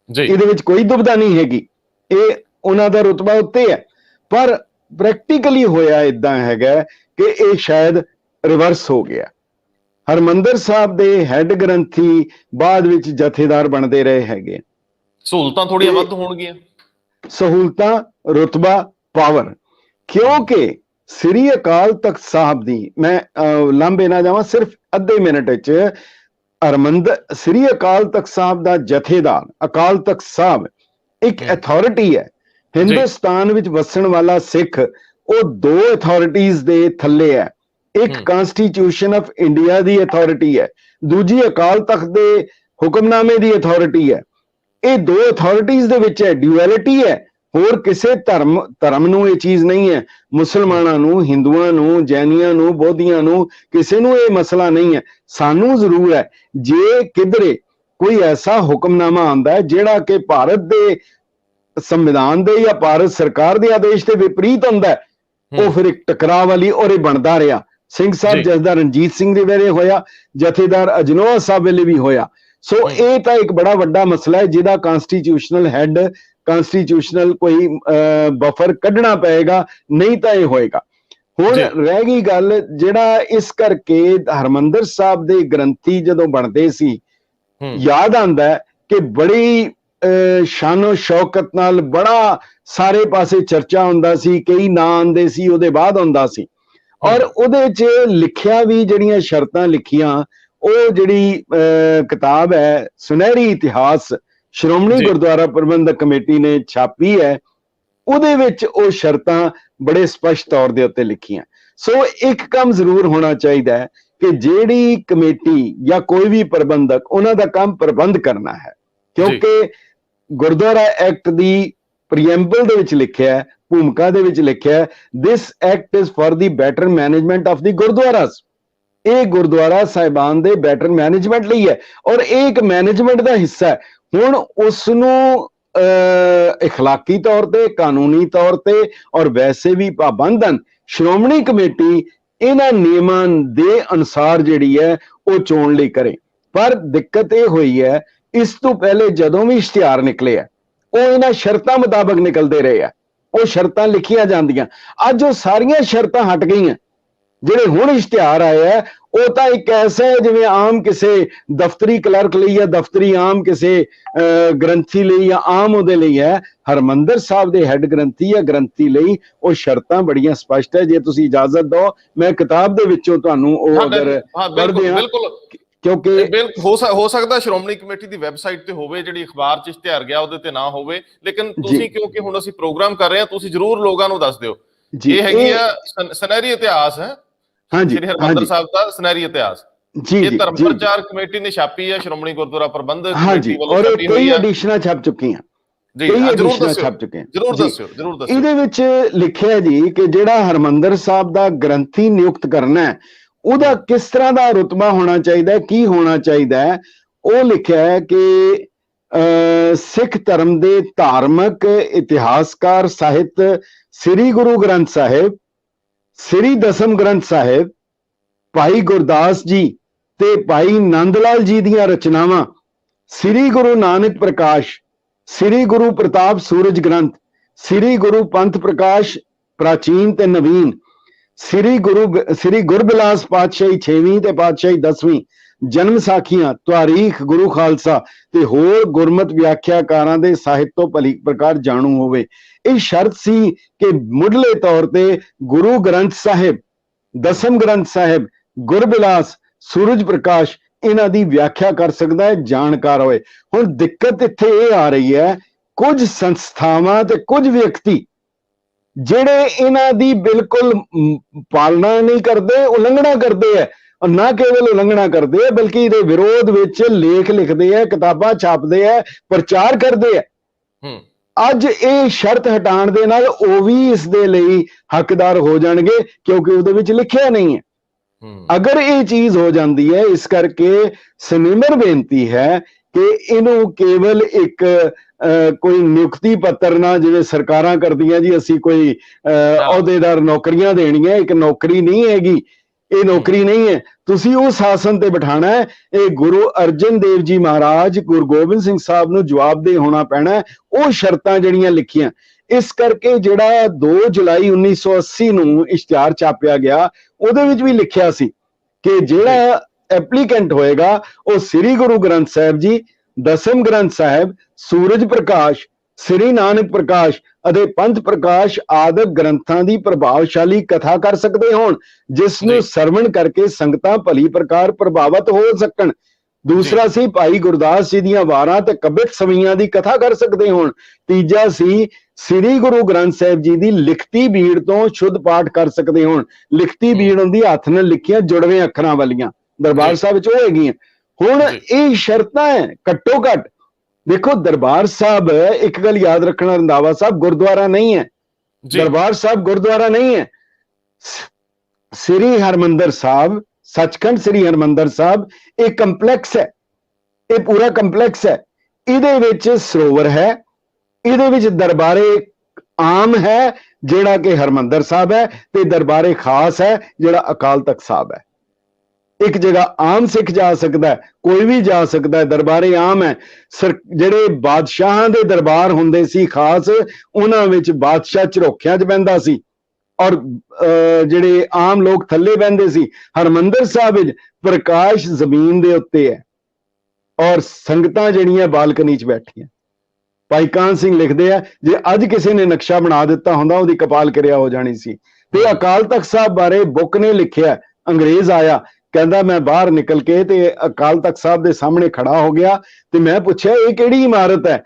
ਇਹਦੇ ਵਿੱਚ ਕੋਈ ਦੁਬਿਧਾ ਨਹੀਂ ਹੈਗੀ, ਇਹ ਉਹਨਾਂ ਦਾ ਰੁਤਬਾ ਉੱਤੇ ਹੈ। ਪਰ ਪ੍ਰੈਕਟੀਕਲੀ ਹੋਇਆ ਇਦਾਂ ਹੈਗਾ ਕਿ ਇਹ ਸ਼ਾਇਦ ਰਿਵਰਸ ਹੋ ਗਿਆ। ਹਰਮੰਦਰ ਸਾਹਿਬ ਦੇ ਹੈੱਡ ਗ੍ਰੰਥੀ ਬਾਅਦ ਵਿੱਚ ਜਥੇਦਾਰ ਬਣਦੇ ਰਹੇ ਹੈਗੇ। ਸਹੂਲਤਾਂ ਥੋੜੀਆਂ ਵੱਧ ਹੋਣਗੀਆਂ, ਸਹੂਲਤਾਂ, ਰੁਤਬਾ, ਪਾਵਰ, ਕਿਉਂਕਿ ਸ੍ਰੀ ਅਕਾਲ ਤਖਤ ਸਾਹਿਬ ਦੀ, ਮੈਂ ਲਾਂਭੇ ਨਾ ਜਾਵਾਂ, ਸਿਰਫ ਅੱਧੇ ਮਿੰਟ ਵਿੱਚ, ਸ੍ਰੀ ਅਕਾਲ ਤਖਤ ਸਾਹਿਬ ਦਾ ਜਥੇਦਾਰ, ਅਕਾਲ ਤਖਤ ਸਾਹਿਬ ਇੱਕ ਅਥਾਰਟੀ ਹੈ। ਹਿੰਦੁਸਤਾਨ ਵਿੱਚ ਵਸਣ ਵਾਲਾ ਸਿੱਖ ਉਹ ਦੋ ਅਥਾਰਟੀਜ਼ ਦੇ ਥੱਲੇ ਹੈ। ਇੱਕ constitution of India the authority ਹੈ, ਦੂਜੀ ਅਕਾਲ ਤਖਤ ਦੇ ਹੁਕਮਨਾਮੇ ਦੀ ਅਥਾਰਟੀ ਹੈ। ਇਹ ਦੋ ਅਥਾਰਟੀਜ਼ ਦੇ ਵਿੱਚ ਹੈ, ਡਿਊਐਲਿਟੀ ਹੈ। ਹੋਰ ਕਿਸੇ ਧਰਮ ਨੂੰ ਇਹ ਚੀਜ਼ ਨਹੀਂ ਹੈ। ਮੁਸਲਮਾਨਾਂ ਨੂੰ, ਹਿੰਦੂਆਂ ਨੂੰ, ਜੈਨੀਆਂ ਨੂੰ, ਬੋਧੀਆਂ ਨੂੰ, ਕਿਸੇ ਨੂੰ ਇਹ ਮਸਲਾ ਨਹੀਂ ਹੈ। ਸਾਨੂੰ ਜ਼ਰੂਰ ਹੈ ਜੇ ਕਿਧਰੇ ਕੋਈ ਐਸਾ ਹੁਕਮਨਾਮਾ ਆਉਂਦਾ ਹੈ ਜਿਹੜਾ ਕਿ ਭਾਰਤ ਦੇ ਸੰਵਿਧਾਨ ਦੇ ਜਾਂ ਭਾਰਤ ਸਰਕਾਰ ਦੇ ਆਦੇਸ਼ ਦੇ ਵਿਪਰੀਤ ਹੁੰਦਾ ਹੈ, ਉਹ ਫਿਰ ਇੱਕ ਟਕਰਾਅ ਵਾਲੀ, ਔਰ ਇਹ ਬਣਦਾ ਰਿਹਾ। ਸਿੰਘ ਸਾਹਿਬ ਜਥੇਦਾਰ ਰਣਜੀਤ ਸਿੰਘ ਦੇ ਵੇਲੇ ਹੋਇਆ, ਜਥੇਦਾਰ ਅਜਨੋਆ ਸਾਹਿਬ ਵੇਲੇ ਵੀ ਹੋਇਆ। ਸੋ ਇਹ ਤਾਂ ਇੱਕ ਬੜਾ ਵੱਡਾ ਮਸਲਾ ਹੈ ਜਿਹਦਾ ਕਨਸਟੀਟਿਊਸ਼ਨਲ ਹੈਡ, ਕਨਸਟੀਟਿਊਸ਼ਨਲ ਕੋਈ ਬਫਰ ਕੱਢਣਾ ਪਏਗਾ, ਨਹੀਂ ਤਾਂ ਇਹ ਹੋਏਗਾ। ਹੁਣ ਰਹਿ ਗਈ ਗੱਲ, ਜਿਹੜਾ ਇਸ ਕਰਕੇ ਹਰਮੰਦਰ ਸਾਹਿਬ ਦੇ ਗ੍ਰੰਥੀ ਜਦੋਂ ਬਣਦੇ ਸੀ, ਯਾਦ ਆਉਂਦਾ ਕਿ ਬੜੀ ਸ਼ਾਨੋ ਸ਼ੌਕਤ ਨਾਲ, ਬੜਾ ਸਾਰੇ ਪਾਸੇ ਚਰਚਾ ਹੁੰਦਾ ਸੀ, ਕਈ ਨਾਂ ਆਉਂਦੇ ਸੀ, ਉਹਦੇ ਬਾਅਦ ਹੁੰਦਾ ਸੀ। ਔਰ ਉਹਦੇ 'ਚ ਲਿਖਿਆ ਵੀ, ਜਿਹੜੀਆਂ ਸ਼ਰਤਾਂ ਲਿਖੀਆਂ, ਉਹ ਜਿਹੜੀ ਕਿਤਾਬ ਹੈ ਸੁਨਹਿਰੀ ਇਤਿਹਾਸ, ਸ਼੍ਰੋਮਣੀ ਗੁਰਦੁਆਰਾ ਪ੍ਰਬੰਧਕ ਕਮੇਟੀ ਨੇ ਛਾਪੀ ਹੈ, ਉਹਦੇ ਵਿੱਚ ਉਹ ਸ਼ਰਤਾਂ ਬੜੇ ਸਪਸ਼ਟ ਤੌਰ ਦੇ ਉੱਤੇ ਲਿਖੀਆਂ। ਸੋ ਇੱਕ ਕੰਮ ਜ਼ਰੂਰ ਹੋਣਾ ਚਾਹੀਦਾ ਹੈ ਕਿ ਜਿਹੜੀ ਕਮੇਟੀ ਜਾਂ ਕੋਈ ਵੀ ਪ੍ਰਬੰਧਕ, ਉਹਨਾਂ ਦਾ ਕੰਮ ਪ੍ਰਬੰਧ ਕਰਨਾ ਹੈ, ਕਿਉਂਕਿ ਗੁਰਦੁਆਰਾ ਐਕਟ ਦੀ ਪ੍ਰੀਐਂਬਲ ਦੇ ਵਿੱਚ ਲਿਖਿਆ ਹੈ, ਭੂਮਿਕਾ ਦੇ ਵਿੱਚ ਲਿਖਿਆ ਹੈ, this act is for the better management of the gurdwaras. ਇਹ ਗੁਰਦੁਆਰਾ ਸਾਹਿਬਾਨ ਦੇ ਬੈਟਰ ਮੈਨੇਜਮੈਂਟ ਲਈ ਹੈ, ਔਰ ਇਹ ਇੱਕ ਮੈਨੇਜਮੈਂਟ ਦਾ ਹਿੱਸਾ ਹੈ। ਹੁਣ ਉਸ ਨੂੰ ਇਖਲਾਕੀ ਤੌਰ ਤੇ, ਕਾਨੂੰਨੀ ਤੌਰ ਤੇ, ਔਰ ਵੈਸੇ ਵੀ ਪਾਬੰਦਨ ਸ਼੍ਰੋਮਣੀ ਕਮੇਟੀ ਇਹਨਾਂ ਨਿਯਮਾਂ ਦੇ ਅਨੁਸਾਰ ਜਿਹੜੀ ਹੈ ਉਹ ਚੋਣ ਲਈ ਕਰੇ। ਪਰ ਦਿੱਕਤ ਇਹ ਹੋਈ ਹੈ, ਇਸ ਤੋਂ ਪਹਿਲੇ ਜਦੋਂ ਵੀ ਇਸ਼ਤਿਹਾਰ ਨਿਕਲੇ ਹੈ, ਉਹ ਇਹਨਾਂ ਸ਼ਰਤਾਂ ਮੁਤਾਬਕ ਨਿਕਲਦੇ ਰਹੇ ਆ, ਉਹ ਸ਼ਰਤਾਂ ਲਿਖੀਆਂ ਜਾਂਦੀਆਂ। ਅੱਜ ਉਹ ਸਾਰੀਆਂ ਸ਼ਰਤਾਂ ਹਟ ਗਈਆਂ। ਜਿਹੜੇ ਹੁਣ ਇਸ਼ਤਿਹਾਰ ਆਏ ਆ ਉਹ ਤਾਂ ਇੱਕ ਐਸਾ ਹੈ ਜਿਵੇਂ ਆਮ ਕਿਸੇ ਦਫ਼ਤਰੀ ਕਲਰਕ ਲਈ ਜਾਂ ਦਫ਼ਤਰੀ ਆਮ ਕਿਸੇ ਗ੍ਰੰਥੀ ਲਈ ਜਾਂ ਆਮ ਉਹਦੇ ਲਈ ਹੈ। ਹਰਮੰਦਰ ਸਾਹਿਬ ਦੇ ਹੈੱਡ ਗ੍ਰੰਥੀ ਜਾਂ ਗ੍ਰੰਥੀ ਲਈ ਉਹ ਸ਼ਰਤਾਂ ਬੜੀਆਂ ਸਪਸ਼ਟ ਹੈ। ਜੇ ਤੁਸੀਂ ਇਜਾਜ਼ਤ ਦਿਓ ਮੈਂ ਕਿਤਾਬ ਦੇ ਵਿੱਚੋਂ ਤੁਹਾਨੂੰ ਉਹ ਅਗਰ ਪੜ੍ਹਦੇ ਹਾਂ, ਕਿਉਂਕਿ ਹੋ ਸਕਦਾ ਸ਼੍ਰੋਮਣੀ ਕਮੇਟੀ ਦੀ ਵੈਬਸਾਈਟ ਤੇ ਹੋਵੇ, ਜਿਹੜੀ ਅਖਬਾਰ 'ਚ ਇਸ਼ਤਿਹਾਰ ਗਿਆ ਉਹਦੇ ਤੇ ਨਾ ਹੋਵੇ, ਲੇਕਿਨ ਤੁਸੀਂ ਕਿਉਂਕਿ ਹੁਣ ਅਸੀਂ ਪ੍ਰੋਗਰਾਮ ਕਰ ਰਹੇ ਹਾਂ, ਤੁਸੀਂ ਜ਼ਰੂਰ ਲੋਕਾਂ ਨੂੰ ਦੱਸ ਦਿਓ। ਇਹ ਹੈਗੀ ਆ ਸੁਨਹਿਰੀ ਇਤਿਹਾਸ ਹੈ ਸ਼੍ਰੀ ਹਰਿਮੰਦਰ ਸਾਹਿਬ ਦਾ, ਸੁਨਹਿਰੀ ਇਤਿਹਾਸ। ਇਹ ਧਰਮ ਪ੍ਰਚਾਰ ਕਮੇਟੀ ਨੇ ਛਾਪੀ ਹੈ, ਸ਼੍ਰੋਮਣੀ ਗੁਰਦੁਆਰਾ ਪ੍ਰਬੰਧਕ ਕਮੇਟੀ ਵੱਲੋਂ ਛਾਪੀ ਹੋਈ ਹੈ। ਐਡੀਸ਼ਨਾਂ ਛਪ ਚੁੱਕੀਆਂ ਜੀ, ਜ਼ਰੂਰ ਦੱਸਿਓ। ਇਹਦੇ ਵਿੱਚ ਲਿਖਿਆ ਜੀ ਕਿ ਜਿਹੜਾ ਹਰਮੰਦਰ ਸਾਹਿਬ ਦਾ ਗ੍ਰੰਥੀ ਨਿਯੁਕਤ ਕਰਨਾ ਹੈ ਉਹਦਾ ਕਿਸ ਤਰ੍ਹਾਂ ਦਾ ਰੁਤਬਾ ਹੋਣਾ ਚਾਹੀਦਾ, ਕੀ ਹੋਣਾ ਚਾਹੀਦਾ ਹੈ। ਉਹ ਲਿਖਿਆ ਹੈ ਕਿ ਸਿੱਖ ਧਰਮ ਦੇ ਧਾਰਮਿਕ ਇਤਿਹਾਸਕਾਰ ਸਾਹਿਤ ਸ੍ਰੀ ਗੁਰੂ ਗ੍ਰੰਥ ਸਾਹਿਬ, ਸ੍ਰੀ ਦਸਮ ਗ੍ਰੰਥ ਸਾਹਿਬ, ਭਾਈ ਗੁਰਦਾਸ ਜੀ ਤੇ ਭਾਈ ਨੰਦ ਲਾਲ ਜੀ ਦੀਆਂ ਰਚਨਾਵਾਂ, ਸ੍ਰੀ ਗੁਰੂ ਨਾਨਕ ਪ੍ਰਕਾਸ਼, ਸ੍ਰੀ ਗੁਰੂ ਪ੍ਰਤਾਪ ਸੂਰਜ ਗ੍ਰੰਥ, ਸ੍ਰੀ ਗੁਰੂ ਪੰਥ ਪ੍ਰਕਾਸ਼ ਪ੍ਰਾਚੀਨ ਤੇ ਨਵੀਨ, ਸ੍ਰੀ ਗੁਰਬਿਲਾਸ ਪਾਤਸ਼ਾਹੀ 6ਵੀਂ ਤੇ ਪਾਤਸ਼ਾਹੀ 10ਵੀਂ, ਜਨਮ ਸਾਖੀਆਂ, ਤਾਰੀਖ ਗੁਰੂ ਖਾਲਸਾ ਤੇ ਹੋਰ ਗੁਰਮਤ ਵਿਆਖਿਆਕਾਰਾਂ ਦੇ ਸਾਹਿਤ ਤੋਂ ਭਲੀ ਪ੍ਰਕਾਰ ਜਾਣੂ ਹੋਵੇ। ਇਹ ਸ਼ਰਤ ਸੀ ਕਿ ਮੁੱਢਲੇ ਤੌਰ ਤੇ ਗੁਰੂ ਗ੍ਰੰਥ ਸਾਹਿਬ, ਦਸਮ ਗ੍ਰੰਥ ਸਾਹਿਬ, ਗੁਰਬਿਲਾਸ, ਸੂਰਜ ਪ੍ਰਕਾਸ਼ ਇਹਨਾਂ ਦੀ ਵਿਆਖਿਆ ਕਰ ਸਕਦਾ ਹੈ, ਜਾਣਕਾਰ ਹੋਏ। ਹੁਣ ਦਿੱਕਤ ਇੱਥੇ ਇਹ ਆ ਰਹੀ ਹੈ, ਕੁਝ ਸੰਸਥਾਵਾਂ ਤੇ ਕੁਝ ਵਿਅਕਤੀ ਜਿਹੜੇ ਇਹਨਾਂ ਦੀ ਬਿਲਕੁਲ ਪਾਲਣਾ ਨਹੀਂ ਕਰਦੇ, ਉਲੰਘਣਾ ਕਰਦੇ ਹੈ। ਔਰ ਨਾ ਕੇਵਲ ਉਲੰਘਣਾ ਕਰਦੇ ਆ ਬਲਕਿ ਇਹਦੇ ਵਿਰੋਧ ਵਿੱਚ ਲੇਖ ਲਿਖਦੇ ਆ, ਕਿਤਾਬਾਂ ਛਾਪਦੇ ਆ, ਪ੍ਰਚਾਰ ਕਰਦੇ ਆ। ਅੱਜ ਇਹ ਸ਼ਰਤ ਹਟਾਉਣ ਦੇ ਨਾਲ ਉਹ ਵੀ ਇਸ ਦੇ ਲਈ ਹੱਕਦਾਰ ਹੋ ਜਾਣਗੇ, ਕਿਉਂਕਿ ਉਹਦੇ ਵਿੱਚ ਲਿਖਿਆ ਨਹੀਂ ਹੈ। ਅਗਰ ਇਹ ਚੀਜ਼ ਹੋ ਜਾਂਦੀ ਹੈ, ਇਸ ਕਰਕੇ ਸਨਿਮਰ ਬੇਨਤੀ ਹੈ ਕਿ ਇਹਨੂੰ ਕੇਵਲ ਇੱਕ ਕੋਈ ਨਿਯੁਕਤੀ ਪੱਤਰ ਨਾ, ਜਿਵੇਂ ਸਰਕਾਰਾਂ ਕਰਦੀਆਂ ਜੀ ਅਸੀਂ ਕੋਈ ਅਹੁਦੇਦਾਰ ਨੌਕਰੀਆਂ ਦੇਣੀਆਂ, ਇੱਕ ਨੌਕਰੀ ਨਹੀਂ ਹੈਗੀ, ਇਹ ਨੌਕਰੀ ਨਹੀਂ ਹੈ। ਤੁਸੀਂ ਉਹ ਸ਼ਾਸਨ ਤੇ ਬਿਠਾਣਾ ਹੈ। ਇਹ ਗੁਰੂ ਅਰਜਨ ਦੇਵ ਜੀ ਮਹਾਰਾਜ, ਗੁਰੂ ਗੋਬਿੰਦ ਸਿੰਘ ਸਾਹਿਬ ਨੂੰ ਜਵਾਬਦੇਹ ਹੋਣਾ ਪੈਣਾ, ਉਹ ਸ਼ਰਤਾਂ ਜਿਹੜੀਆਂ ਲਿਖੀਆਂ। ਇਸ ਕਰਕੇ ਜਿਹੜਾ 2 ਜੁਲਾਈ 1980 ਨੂੰ ਇਸ਼ਤਿਹਾਰ ਛਾਪਿਆ ਗਿਆ, ਉਹਦੇ ਵਿੱਚ ਵੀ ਲਿਖਿਆ ਸੀ ਕਿ ਜਿਹੜਾ ਐਪਲੀਕੈਂਟ ਹੋਏਗਾ ਉਹ ਸ੍ਰੀ ਗੁਰੂ ਗ੍ਰੰਥ ਸਾਹਿਬ ਜੀ, ਦਸਮ ਗ੍ਰੰਥ ਸਾਹਿਬ, ਸੂਰਜ ਪ੍ਰਕਾਸ਼, ਸ੍ਰੀ ਨਾਨਕ ਪ੍ਰਕਾਸ਼ ਅਤੇ ਪੰਥ ਪ੍ਰਕਾਸ਼ ਆਦਿ ਗ੍ਰੰਥਾਂ ਦੀ ਪ੍ਰਭਾਵਸ਼ਾਲੀ ਕਥਾ ਕਰ ਸਕਦੇ ਹੋਣ, ਜਿਸ ਨੂੰ ਸਰਵਣ ਕਰਕੇ ਸੰਗਤਾਂ ਭਲੀ ਪ੍ਰਕਾਰ ਪ੍ਰਭਾਵਿਤ ਹੋ ਸਕਣ। ਦੂਸਰਾ ਸੀ ਭਾਈ ਗੁਰਦਾਸ ਜੀ ਦੀਆਂ ਵਾਰਾਂ ਤੇ ਕਬਿਤ ਸਵਈਆਂ ਦੀ ਕਥਾ ਕਰ ਸਕਦੇ ਹੋਣ। ਤੀਜਾ ਸੀ ਸ੍ਰੀ ਗੁਰੂ ਗ੍ਰੰਥ ਸਾਹਿਬ ਜੀ ਦੀ ਲਿਖਤੀ ਬੀੜ ਤੋਂ ਸ਼ੁੱਧ ਪਾਠ ਕਰ ਸਕਦੇ ਹੋਣ। ਲਿਖਤੀ ਬੀੜ ਹੁੰਦੀ ਹੱਥ ਨਾਲ ਲਿਖੀਆਂ ਜੁੜਵੇਂ ਅੱਖਰਾਂ ਵਾਲੀਆਂ, ਦਰਬਾਰ ਸਾਹਿਬ ਵਿੱਚ ਉਹ ਹੈਗੀਆਂ। ਹੁਣ ਇਹ ਸ਼ਰਤਾਂ ਹੈ ਘੱਟੋ ਘੱਟ। ਦੇਖੋ ਦਰਬਾਰ ਸਾਹਿਬ, ਇੱਕ ਗੱਲ ਯਾਦ ਰੱਖਣਾ, ਰੰਧਾਵਾ ਸਾਹਿਬ ਗੁਰਦੁਆਰਾ ਨਹੀਂ ਹੈ, ਦਰਬਾਰ ਸਾਹਿਬ ਗੁਰਦੁਆਰਾ ਨਹੀਂ ਹੈ। ਸ੍ਰੀ ਹਰਮੰਦਰ ਸਾਹਿਬ, ਸੱਚਖੰਡ ਸ੍ਰੀ ਹਰਮੰਦਰ ਸਾਹਿਬ ਇਹ ਕੰਪਲੈਕਸ ਹੈ, ਇਹ ਪੂਰਾ ਕੰਪਲੈਕਸ ਹੈ। ਇਹਦੇ ਵਿੱਚ ਸਰੋਵਰ ਹੈ, ਇਹਦੇ ਵਿੱਚ ਦਰਬਾਰੇ ਆਮ ਹੈ ਜਿਹੜਾ ਕਿ ਹਰਮੰਦਰ ਸਾਹਿਬ ਹੈ, ਤੇ ਦਰਬਾਰੇ ਖਾਸ ਹੈ ਜਿਹੜਾ ਅਕਾਲ ਤਖਤ ਸਾਹਿਬ ਹੈ। ਇੱਕ ਜਗ੍ਹਾ ਆਮ ਸਿੱਖ ਜਾ ਸਕਦਾ, ਕੋਈ ਵੀ ਜਾ ਸਕਦਾ, ਦਰਬਾਰੇ ਆਮ ਹੈ। ਜਿਹੜੇ ਬਾਦਸ਼ਾਹਾਂ ਦੇ ਦਰਬਾਰ ਹੁੰਦੇ ਸੀ ਖਾਸ, ਉਹਨਾਂ ਵਿੱਚ ਬਾਦਸ਼ਾਹ ਝਰੋਖਿਆਂ 'ਚ ਬਹਿੰਦਾ ਸੀ ਔਰ ਜਿਹੜੇ ਆਮ ਲੋਕ ਥੱਲੇ ਬਹਿੰਦੇ ਸੀ। ਹਰਮੰਦਰ ਸਾਹਿਬ ਵਿੱਚ ਪ੍ਰਕਾਸ਼ ਜ਼ਮੀਨ ਦੇ ਉੱਤੇ ਹੈ ਔਰ ਸੰਗਤਾਂ ਜਿਹੜੀਆਂ ਬਾਲਕਨੀ 'ਚ ਬੈਠੀਆਂ। ਭਾਈ ਕਾਹਨ ਸਿੰਘ ਲਿਖਦੇ ਆ, ਜੇ ਅੱਜ ਕਿਸੇ ਨੇ ਨਕਸ਼ਾ ਬਣਾ ਦਿੱਤਾ ਹੁੰਦਾ ਉਹਦੀ ਕਪਾਲ ਕਿਰਿਆ ਹੋ ਜਾਣੀ ਸੀ। ਤੇ ਅਕਾਲ ਤਖਤ ਸਾਹਿਬ ਬਾਰੇ ਬੁੱਕ ਨੇ ਲਿਖਿਆ, ਅੰਗਰੇਜ਼ ਆਇਆ, ਕਹਿੰਦਾ ਮੈਂ ਬਾਹਰ ਨਿਕਲ ਕੇ ਤੇ ਅਕਾਲ ਤਖਤ ਸਾਹਿਬ ਦੇ ਸਾਹਮਣੇ ਖੜਾ ਹੋ ਗਿਆ ਤੇ ਮੈਂ ਪੁੱਛਿਆ ਇਹ ਕਿਹੜੀ ਇਮਾਰਤ ਹੈ?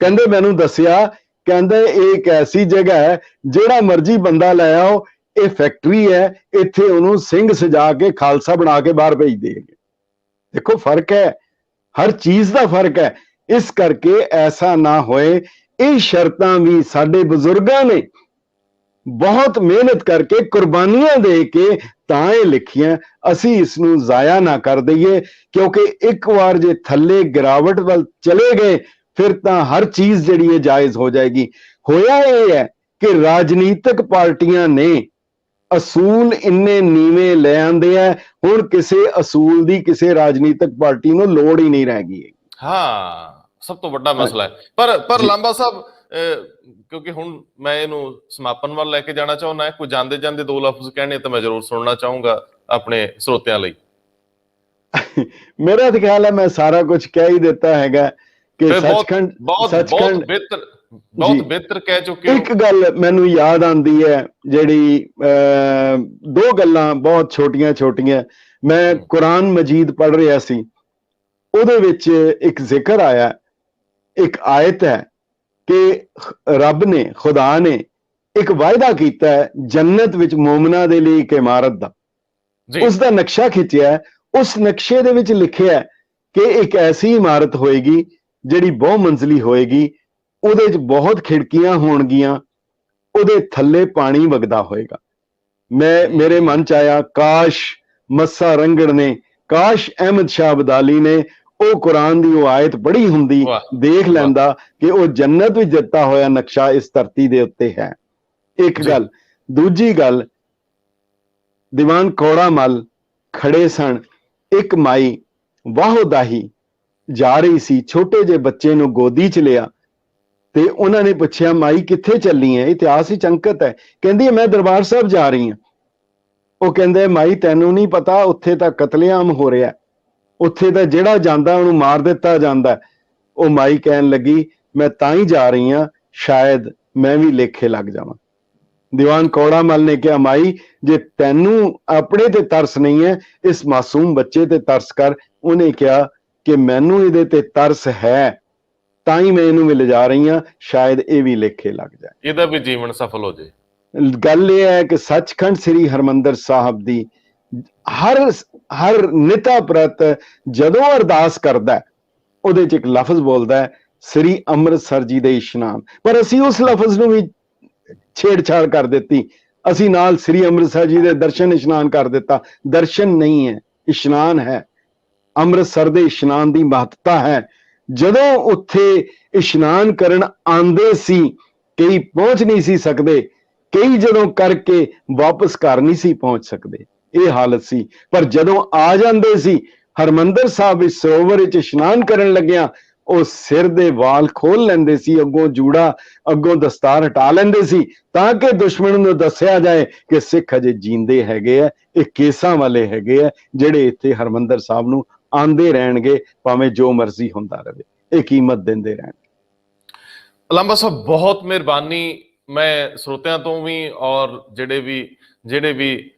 ਕਹਿੰਦੇ ਮੈਨੂੰ ਦੱਸਿਆ, ਕਹਿੰਦੇ ਇਹ ਇੱਕ ਐਸੀ ਜਗ੍ਹਾ ਹੈ ਜਿਹੜਾ ਮਰਜ਼ੀ ਬੰਦਾ ਲੈ ਆਓ, ਇਹ ਫੈਕਟਰੀ ਹੈ, ਇੱਥੇ ਉਹਨੂੰ ਸਿੰਘ ਸਜਾ ਕੇ ਖਾਲਸਾ ਬਣਾ ਕੇ ਬਾਹਰ ਭੇਜ ਦੇਗੇ। ਦੇਖੋ ਫਰਕ ਹੈ, ਹਰ ਚੀਜ਼ ਦਾ ਫਰਕ ਹੈ। ਇਸ ਕਰਕੇ ਐਸਾ ਨਾ ਹੋਏ। ਇਹ ਸ਼ਰਤਾਂ ਵੀ ਸਾਡੇ ਬਜ਼ੁਰਗਾਂ ਨੇ ਬਹੁਤ ਮਿਹਨਤ ਕਰਕੇ, ਕੁਰਬਾਨੀਆਂ ਦੇ ਕੇ ਤਾਂ ਇਹ ਲਿਖੀਆਂ। ਅਸੀਂ ਇਸ ਨੂੰ ਜ਼ਾਇਆ ਨਾ ਕਰ ਦਈਏ, ਕਿਉਂਕਿ ਇੱਕ ਵਾਰ ਜੇ ਥੱਲੇ ਗਿਰਾਵਟ ਵੱਲ ਚਲੇ ਗਏ ਫਿਰ ਤਾਂ ਹਰ ਚੀਜ਼ ਜਿਹੜੀ ਹੈ ਜਾਇਜ਼ ਹੋ ਜਾਏਗੀ। ਹੋਇਆ ਇਹ ਹੈ ਕਿ ਰਾਜਨੀਤਿਕ ਪਾਰਟੀਆਂ ਨੇ ਅਸੂਲ ਇੰਨੇ ਨੀਵੇਂ ਲੈ ਆਂਦੇ ਆ, ਹੁਣ ਕਿਸੇ ਅਸੂਲ ਦੀ ਕਿਸੇ ਰਾਜਨੀਤਿਕ ਪਾਰਟੀ ਨੂੰ ਲੋੜ ਹੀ ਨਹੀਂ ਰਹਿ ਗਈ। ਹਾਂ, ਸਭ ਤੋਂ ਵੱਡਾ ਮਸਲਾ ਹੈ। ਪਰ ਜੀ। ਲਾਂਬਾ ਸਾਹਿਬ, ਕਿਉਂਕਿ ਹੁਣ ਮੈਂ ਇਹਨੂੰ ਸਮਾਪਨ ਵੱਲ ਲੈ ਕੇ ਜਾਣਾ ਚਾਹੁੰਦਾ, ਕੋਈ ਜਾਂਦੇ ਜਾਂਦੇ ਦੋ ਲਫ਼ਜ਼ ਕਹਿਣੇ ਤਾਂ ਮੈਂ ਜ਼ਰੂਰ ਸੁਣਨਾ ਚਾਹੂੰਗਾ ਆਪਣੇ ਸਰੋਤਿਆਂ ਲਈ। ਮੇਰਾ ਤਾਂ ਖਿਆਲ ਹੈ ਮੈਂ ਸਾਰਾ ਕੁਝ ਕਹਿ ਹੀ ਦਿੱਤਾ ਹੈਗਾ ਕਿ ਫਿਰ ਸੱਚਖੰਡ ਬਹੁਤ ਬਿਹਤਰ ਕਹਿ ਚੁੱਕੇ ਹੋ। ਇੱਕ ਗੱਲ ਮੈਨੂੰ ਯਾਦ ਆਉਂਦੀ ਹੈ, ਜਿਹੜੀ ਦੋ ਗੱਲਾਂ ਬਹੁਤ ਛੋਟੀਆਂ ਛੋਟੀਆਂ। ਮੈਂ ਕੁਰਾਨ ਮਜੀਦ ਪੜ੍ਹ ਰਿਹਾ ਸੀ, ਉਹਦੇ ਵਿੱਚ ਇੱਕ ਜ਼ਿਕਰ ਆਇਆ, ਇੱਕ ਆਇਤ ਹੈ ਕਿ ਰੱਬ ਨੇ, ਖੁਦਾ ਨੇ ਇੱਕ ਵਾਅਦਾ ਕੀਤਾ ਹੈ ਜੰਨਤ ਵਿੱਚ ਮੂਮਨਾਂ ਦੇ ਲਈ ਇੱਕ ਇਮਾਰਤ ਦਾ। ਉਸ ਦਾ ਨਕਸ਼ਾ ਖਿੱਚਿਆ, ਉਸ ਨਕਸ਼ੇ ਦੇ ਵਿੱਚ ਲਿਖਿਆ ਕਿ ਇੱਕ ਐਸੀ ਇਮਾਰਤ ਹੋਏਗੀ ਜਿਹੜੀ ਬਹੁ ਮੰਜ਼ਲੀ ਹੋਏਗੀ, ਉਹਦੇ 'ਚ ਬਹੁਤ ਖਿੜਕੀਆਂ ਹੋਣਗੀਆਂ, ਉਹਦੇ ਥੱਲੇ ਪਾਣੀ ਵਗਦਾ ਹੋਏਗਾ। ਮੇਰੇ ਮਨ 'ਚ ਆਇਆ, ਕਾਸ਼ ਮੱਸਾ ਰੰਗੜ ਨੇ, ਕਾਸ਼ ਅਹਿਮਦ ਸ਼ਾਹ ਅਬਦਾਲੀ ਨੇ ਉਹ ਕੁਰਾਨ ਦੀ ਉਹ ਆਇਤ ਪੜ੍ਹੀ ਹੁੰਦੀ, ਦੇਖ ਲੈਂਦਾ ਕਿ ਉਹ ਜੰਨਤ ਵਿੱਚ ਦਿੱਤਾ ਹੋਇਆ ਨਕਸ਼ਾ ਇਸ ਧਰਤੀ ਦੇ ਉੱਤੇ ਹੈ। ਇੱਕ ਗੱਲ। ਦੂਜੀ ਗੱਲ, ਦੀਵਾਨ ਕੌੜਾ ਮੱਲ ਖੜੇ ਸਨ, ਇੱਕ ਮਾਈ ਵਾਹੋਦਾਹੀ ਜਾ ਰਹੀ ਸੀ, ਛੋਟੇ ਜਿਹੇ ਬੱਚੇ ਨੂੰ ਗੋਦੀ 'ਚ ਲਿਆ ਤੇ ਉਹਨਾਂ ਨੇ ਪੁੱਛਿਆ, ਮਾਈ ਕਿੱਥੇ ਚੱਲੀ ਹੈ? ਇਤਿਹਾਸ ਵਿੱਚ ਅੰਕਿਤ ਹੈ। ਕਹਿੰਦੀ ਮੈਂ ਦਰਬਾਰ ਸਾਹਿਬ ਜਾ ਰਹੀ ਹਾਂ। ਉਹ ਕਹਿੰਦੇ, ਮਾਈ ਤੈਨੂੰ ਨਹੀਂ ਪਤਾ, ਉੱਥੇ ਤਾਂ ਕਤਲੇਆਮ ਹੋ ਰਿਹਾ, ਉੱਥੇ ਤਾਂ ਜਿਹੜਾ ਜਾਂਦਾ ਉਹਨੂੰ ਮਾਰ ਦਿੱਤਾ ਜਾਂਦਾ। ਉਹ ਮਾਈ ਕਹਿਣ ਲੱਗੀ, ਮੈਂ ਤਾਂ ਹੀ ਜਾ ਰਹੀ ਹਾਂ, ਸ਼ਾਇਦ ਮੈਂ ਵੀ ਲੇਖੇ ਲੱਗ ਜਾਵਾਂ। ਦੀਵਾਨ ਕੌੜਾ ਮੱਲ ਨੇ ਕਿਹਾ, ਮਾਈ ਜੇ ਤੈਨੂੰ ਆਪਣੇ ਤੇ ਤਰਸ ਨਹੀਂ ਹੈ, ਇਸ ਮਾਸੂਮ ਬੱਚੇ ਤੇ ਤਰਸ ਕਰ। ਉਹਨੇ ਕਿਹਾ ਕਿ ਮੈਨੂੰ ਇਹਦੇ ਤੇ ਤਰਸ ਹੈ, ਤਾਂ ਹੀ ਮੈਂ ਇਹਨੂੰ ਵੀ ਲਿਜਾ ਰਹੀ ਹਾਂ, ਸ਼ਾਇਦ ਇਹ ਵੀ ਲੇਖੇ ਲੱਗ ਜਾਏ, ਇਹਦਾ ਵੀ ਜੀਵਨ ਸਫਲ ਹੋ ਜਾਏ। ਗੱਲ ਇਹ ਹੈ ਕਿ ਸੱਚਖੰਡ ਸ੍ਰੀ ਹਰਿਮੰਦਰ ਸਾਹਿਬ ਦੀ ਹਰ ਨਿਤਾ ਪ੍ਰਤ ਜਦੋਂ ਅਰਦਾਸ ਕਰਦਾ, ਉਹਦੇ 'ਚ ਇੱਕ ਲਫ਼ਜ਼ ਬੋਲਦਾ ਹੈ, ਸ੍ਰੀ ਅੰਮ੍ਰਿਤਸਰ ਜੀ ਦੇ ਇਸ਼ਨਾਨ। ਪਰ ਅਸੀਂ ਉਸ ਲਫ਼ਜ਼ ਨੂੰ ਵੀ ਛੇੜਛਾੜ ਕਰ ਦਿੱਤੀ, ਅਸੀਂ ਨਾਲ ਸ੍ਰੀ ਅੰਮ੍ਰਿਤਸਰ ਜੀ ਦੇ ਦਰਸ਼ਨ ਇਸ਼ਨਾਨ ਕਰ ਦਿੱਤਾ। ਦਰਸ਼ਨ ਨਹੀਂ ਹੈ, ਇਸ਼ਨਾਨ ਹੈ। ਅੰਮ੍ਰਿਤਸਰ ਦੇ ਇਸ਼ਨਾਨ ਦੀ ਮਹੱਤਤਾ ਹੈ। ਜਦੋਂ ਉੱਥੇ ਇਸ਼ਨਾਨ ਕਰਨ ਆਉਂਦੇ ਸੀ, ਕਈ ਪਹੁੰਚ ਨਹੀਂ ਸੀ ਸਕਦੇ, ਕਈ ਜਦੋਂ ਕਰਕੇ ਵਾਪਸ ਘਰ ਨਹੀਂ ਸੀ ਪਹੁੰਚ ਸਕਦੇ, ਇਹ ਹਾਲਤ ਸੀ। ਪਰ ਜਦੋਂ ਆ ਜਾਂਦੇ ਸੀ ਹਰਿਮੰਦਰ ਸਾਹਿਬ ਵਿੱਚ ਸਰੋਵਰ ਵਿੱਚ ਇਸ਼ਨਾਨ ਕਰਨ ਲੱਗਿਆ, ਉਹ ਸਿਰ ਦੇ ਵਾਲ ਖੋਲ ਲੈਂਦੇ ਸੀ, ਅੱਗੋਂ ਜੂੜਾ, ਅੱਗੋਂ ਦਸਤਾਰ ਹਟਾ ਲੈਂਦੇ ਸੀ, ਤਾਂ ਕਿ ਦੁਸ਼ਮਣ ਨੂੰ ਦੱਸਿਆ ਜਾਏ ਕਿ ਸਿੱਖ ਅਜੇ ਜੀਂਦੇ ਹੈਗੇ ਆ, ਇਹ ਕੇਸਾਂ ਵਾਲੇ ਹੈਗੇ ਆ, ਜਿਹੜੇ ਇੱਥੇ ਹਰਿਮੰਦਰ ਸਾਹਿਬ ਨੂੰ ਆਂਦੇ ਰਹਿਣਗੇ, ਭਾਵੇਂ ਜੋ ਮਰਜ਼ੀ ਹੁੰਦਾ ਰਹੇ, ਇਹ ਕੀਮਤ ਦਿੰਦੇ ਰਹਿਣਗੇ। ਲਾਂਬਾ ਸਾਹਿਬ ਬਹੁਤ ਮਿਹਰਬਾਨੀ। ਮੈਂ ਸਰੋਤਿਆਂ ਤੋਂ ਵੀ ਔਰ ਜਿਹੜੇ ਵੀ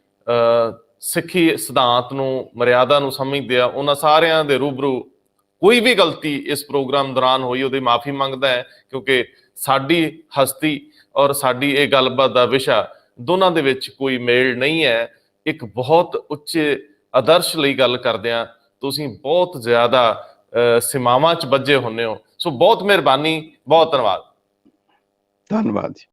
ਸਿੱਖੀ ਸਿਧਾਂਤ ਨੂੰ, ਮਰਿਆਦਾ ਨੂੰ ਸਮਝਦੇ ਆ, ਉਹਨਾਂ ਸਾਰਿਆਂ ਦੇ ਰੂਬਰੂ ਕੋਈ ਵੀ ਗਲਤੀ ਇਸ ਪ੍ਰੋਗਰਾਮ ਦੌਰਾਨ ਹੋਈ ਉਹਦੀ ਮਾਫੀ ਮੰਗਦਾ ਹੈ, ਕਿਉਂਕਿ ਸਾਡੀ ਹਸਤੀ ਔਰ ਸਾਡੀ ਇਹ ਗੱਲਬਾਤ ਦਾ ਵਿਸ਼ਾ ਦੋਨਾਂ ਦੇ ਵਿੱਚ ਕੋਈ ਮੇਲ ਨਹੀਂ ਹੈ। ਇੱਕ ਬਹੁਤ ਉੱਚੇ ਆਦਰਸ਼ ਲਈ ਗੱਲ ਕਰਦੇ ਆ, ਤੁਸੀਂ ਬਹੁਤ ਜ਼ਿਆਦਾ ਸੀਮਾਵਾਂ 'ਚ ਬੱਝੇ ਹੁੰਦੇ ਹੋ। ਸੋ ਬਹੁਤ ਮਿਹਰਬਾਨੀ, ਬਹੁਤ ਧੰਨਵਾਦ। ਧੰਨਵਾਦ ਜੀ।